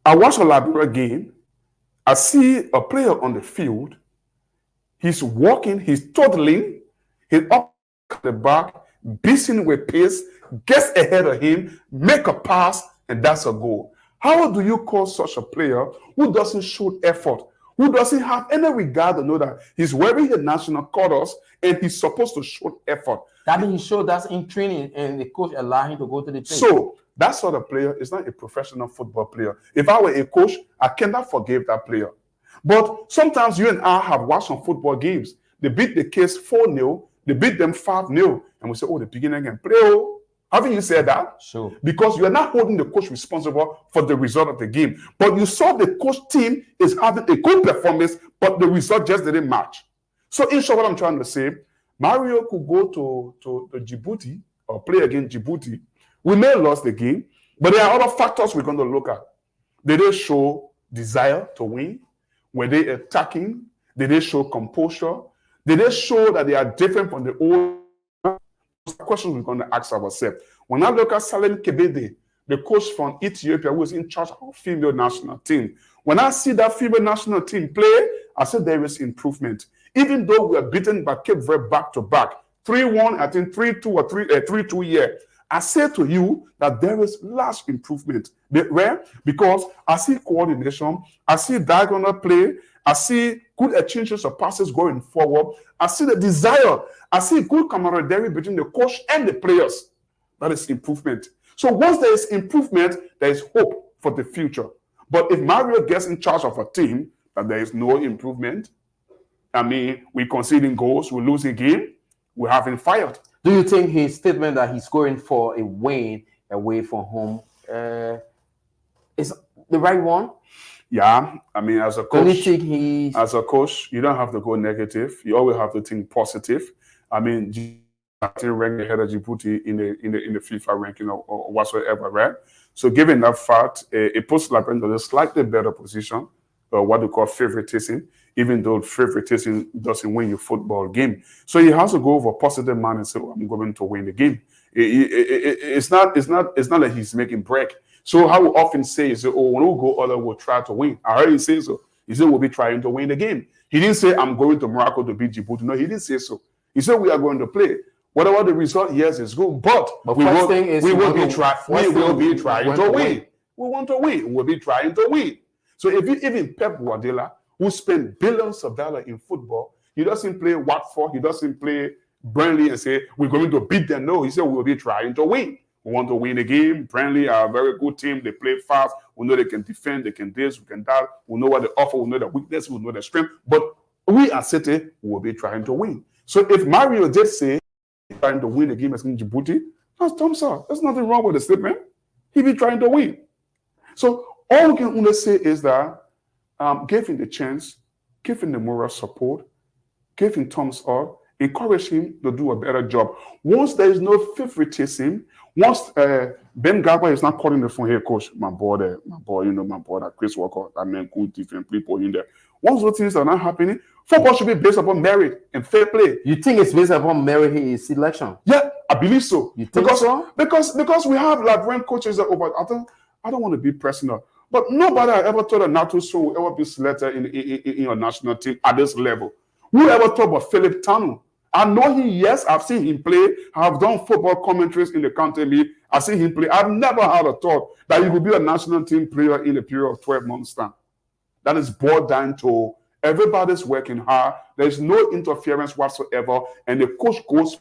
Speaker 2: I watch a Liberia game. I see a player on the field. He's walking, he's toddling, he's up the back, beating with pace, gets ahead of him, make a pass, and that's a goal. How do you call such a player who doesn't show effort, who doesn't have any regard to know that he's wearing the national colors and he's supposed to show effort.
Speaker 3: That means he showed us in training and the coach allowed him to go to the team.
Speaker 2: So that sort of player is not a professional football player. If I were a coach, I cannot forgive that player. But sometimes you and I have watched some football games. They beat the Case 4-0, they beat them 5-0, and we say, oh, the beginning can play. Oh. Haven't you said that?
Speaker 3: Sure.
Speaker 2: Because you are not holding the coach responsible for the result of the game. But you saw the coach team is having a good performance, but the result just didn't match. So in short, what I'm trying to say, Mario could go to Djibouti or play against Djibouti. We may have lost the game, but there are other factors we're going to look at. Did they show desire to win? Were they attacking? Did they show composure? Did they show that they are different from the old? Questions we're going to ask ourselves. When I look at Salim Kebede, the coach from Ethiopia who is in charge of our female national team, when I see that female national team play, I said there is improvement. Even though we are beaten by Cape Verde back to back, 3-1, I think 3-2 or 3-2 here. I say to you that there is large improvement. Where? Because I see coordination, I see diagonal play, I see good exchanges of passes going forward. I see the desire. I see good camaraderie between the coach and the players. That is improvement. So once there is improvement, there is hope for the future. But if Mario gets in charge of a team and there is no improvement, I mean, we're conceding goals, we lose a game, we have him fired.
Speaker 3: Do you think his statement that he's going for a win away from home is the right one?
Speaker 2: Yeah, I mean, as a coach, you don't have to go negative. You always have to think positive. I mean, ranked ahead of Djibouti in the FIFA ranking or whatsoever, right? So, given that fact, it puts Liberia in a slightly better position, what they call favoritism, even though favoritism doesn't win your football game. So he has to go over positive mind and say, oh, I'm going to win the game. It's not that he's making break. So how we often say is, oh, when we go other, we'll try to win. I heard him say so. He said we'll be trying to win the game. He didn't say I'm going to Morocco to beat Djibouti. No, he didn't say so. He said we are going to play. Whatever the result, yes, is good. But we will be trying to win. We want to win. We'll be trying to win. So even Pep Guardiola, who spent billions of dollars in football, he doesn't play Watford, he doesn't play Burnley and say we're going to beat them. No, he said we'll be trying to win. We want to win the game. Burnley are a very good team. They play fast. We know they can defend. They can this. We can that. We know what they offer. We know the weakness. We know the strength. But we as City will be trying to win. So if Mario did say trying to win the game against Djibouti, that's thumbs up. There's nothing wrong with the statement. He be trying to win. So all we can only say is that give him the chance, give him the moral support, give him thumbs up, encourage him to do a better job. Once there is no favoritism, once Ben Garba is not calling the phone, hey coach, my boy, Chris Walker, that man, good different people in there. Once those things are not happening, football should be based upon merit and fair play.
Speaker 3: You think it's based upon merit his selection?
Speaker 2: Yeah, I believe so.
Speaker 3: You think so?
Speaker 2: Because we have Liberian coaches that over. I don't want to be personal, but nobody ever thought that Nato Swan will ever be selected in your national team at this level. Who ever thought about Philip Tanu? I know him, yes, I've seen him play. I've done football commentaries in the country league. I've seen him play. I've never had a thought that he would be a national team player in a period of 12 months' time. That is boiled down to everybody's working hard. There's no interference whatsoever. And the coach goes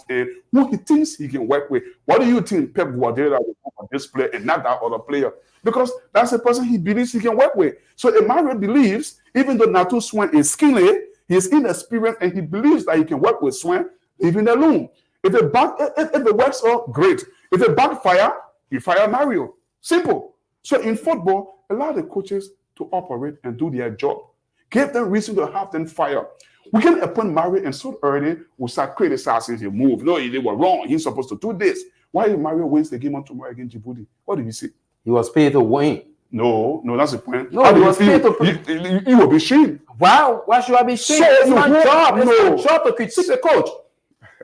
Speaker 2: who he thinks he can work with. What do you think Pep Guardiola will do for this player and not that other player? Because that's the person he believes he can work with. So Emmanuel believes, even though Nato Swan is skinny, he's inexperienced and he believes that he can work with Swan, leave him alone. If it works out, great. If it backfire, you fire Mario. Simple. So in football, allow the coaches to operate and do their job. Give them reason to have them fire. We can appoint Mario and so early we start criticizing his move. No, they were wrong. He's supposed to do this. Why did Mario wins the game on tomorrow against Djibouti? What did you see?
Speaker 3: He was paid to win.
Speaker 2: No, that's the point.
Speaker 3: No, he was paid to
Speaker 2: you will be shamed.
Speaker 3: Wow, why should I be shamed?
Speaker 2: So
Speaker 3: it's my job.
Speaker 2: No.
Speaker 3: It's my job to critique the coach.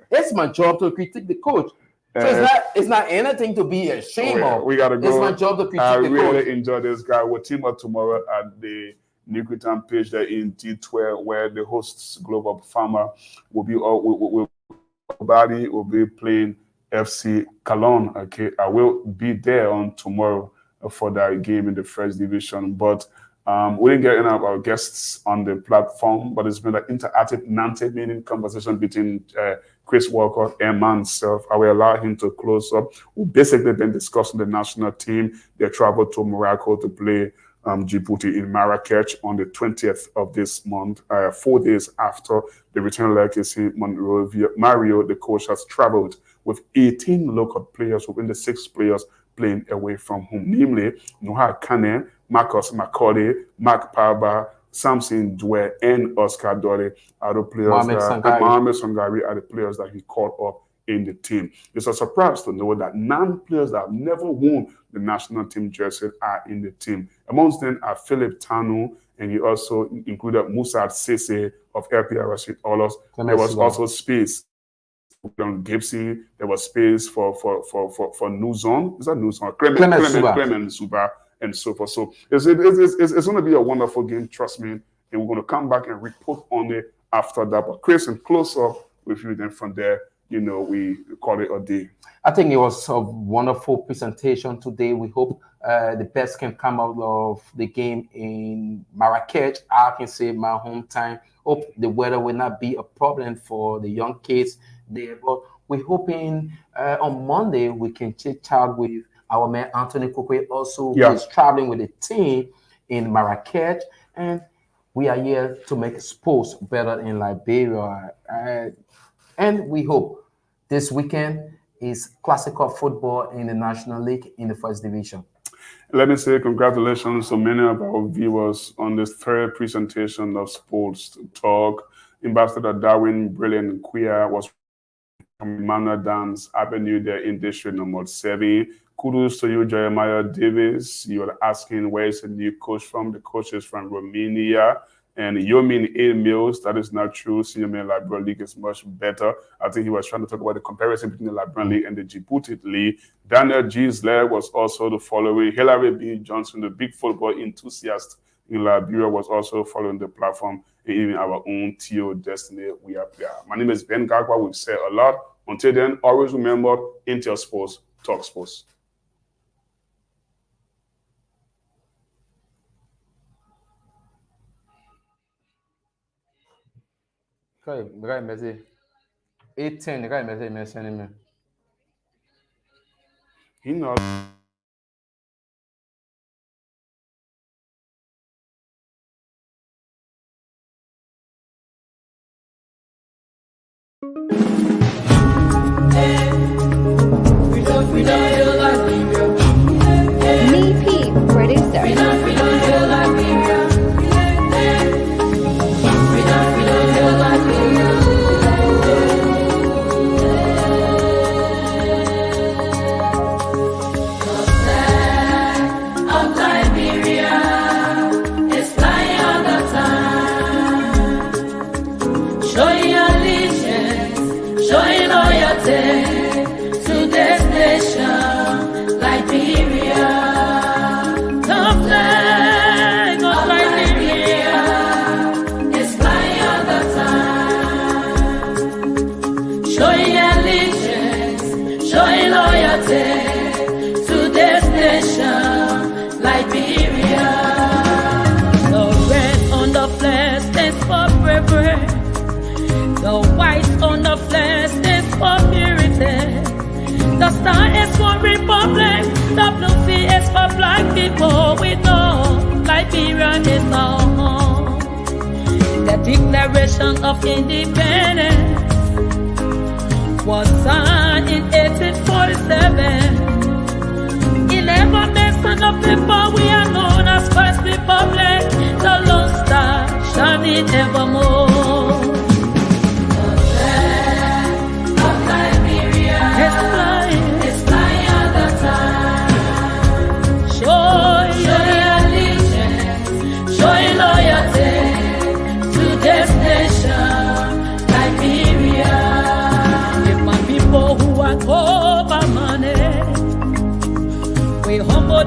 Speaker 3: It's my job to critique the coach. So it's not anything to be ashamed of.
Speaker 2: We gotta go.
Speaker 3: It's my job to critique the coach.
Speaker 2: I really enjoy this guy. We'll team up tomorrow at the Nikutan page there in T12, where the hosts Global Farmer will be playing FC Cologne. Okay, I will be there on tomorrow for that game in the first division. But We didn't get any of our guests on the platform, but it's been an interactive 90-minute conversation between Chris Walcott and myself. I will allow him to close up. We've basically been discussing the national team. They traveled to Morocco to play Djibouti in Marrakech on the 20th of this month, 4 days after the return leg is in Monrovia. Mario, the coach, has traveled with 18 local players, within the 6 players playing away from home, namely Noah Kane, Marcus Macaulay, Mark Parba, Samson Dwe, and Oscar Dore are the players Mohamed Sangari are the players that he called up in the team. It's a surprise to know that 9 players that have never worn the national team jersey are in the team. Amongst them are Philip Tanu, and he also included Musa Sese of LPRC Olos. There was also space on Gipsy. There was space for Nuzon. Is that Nuzon? Clement Suba, and so forth. So it's going to be a wonderful game, trust me. And we're going to come back and report on it after that. But Chris, and close up with you, then from there, we call it a day.
Speaker 3: I think it was a wonderful presentation today. We hope the best can come out of the game in Marrakech. I can say my hometown. Hope the weather will not be a problem for the young kids there. But we're hoping on Monday we can chat with our man Anthony Kokwe, also who is traveling with the team in Marrakech. And we are here to make sports better in Liberia. And we hope this weekend is classical football in the National League in the First Division.
Speaker 2: Let me say congratulations to many of our viewers on this third presentation of Sports Talk. Ambassador Darwin Brilliant Queer was from Mana Dams Avenue there in District Number 7. Kudos to you, Jeremiah Davis. You are asking where is the new coach from? The coach is from Romania. And Yomin A. Mills, that is not true. Senior Men Liberian League is much better. I think he was trying to talk about the comparison between the Liberian League and the Djibouti League. Daniel Gisler was also the following. Hilary B. Johnson, the big football enthusiast in Liberia, was also following the platform. And even our own Theo Destiny, we are there. My name is Ben Gagwa. We've said a lot. Until then, always remember, Intel Sports, Talk Sports.
Speaker 3: Okay, right, merci. 18, right, merci.
Speaker 2: He knows.
Speaker 1: The star is for Republic, the blue sea is for black people. We know Liberia is our home. The Declaration of Independence was signed in 1847. 11 million of people, we are known as First Republic. The Lone Star shining evermore.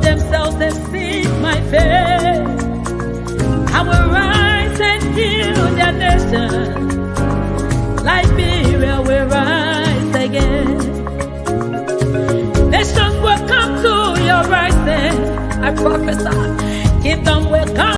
Speaker 1: Themselves and seek my face. I will rise and heal their nation. Like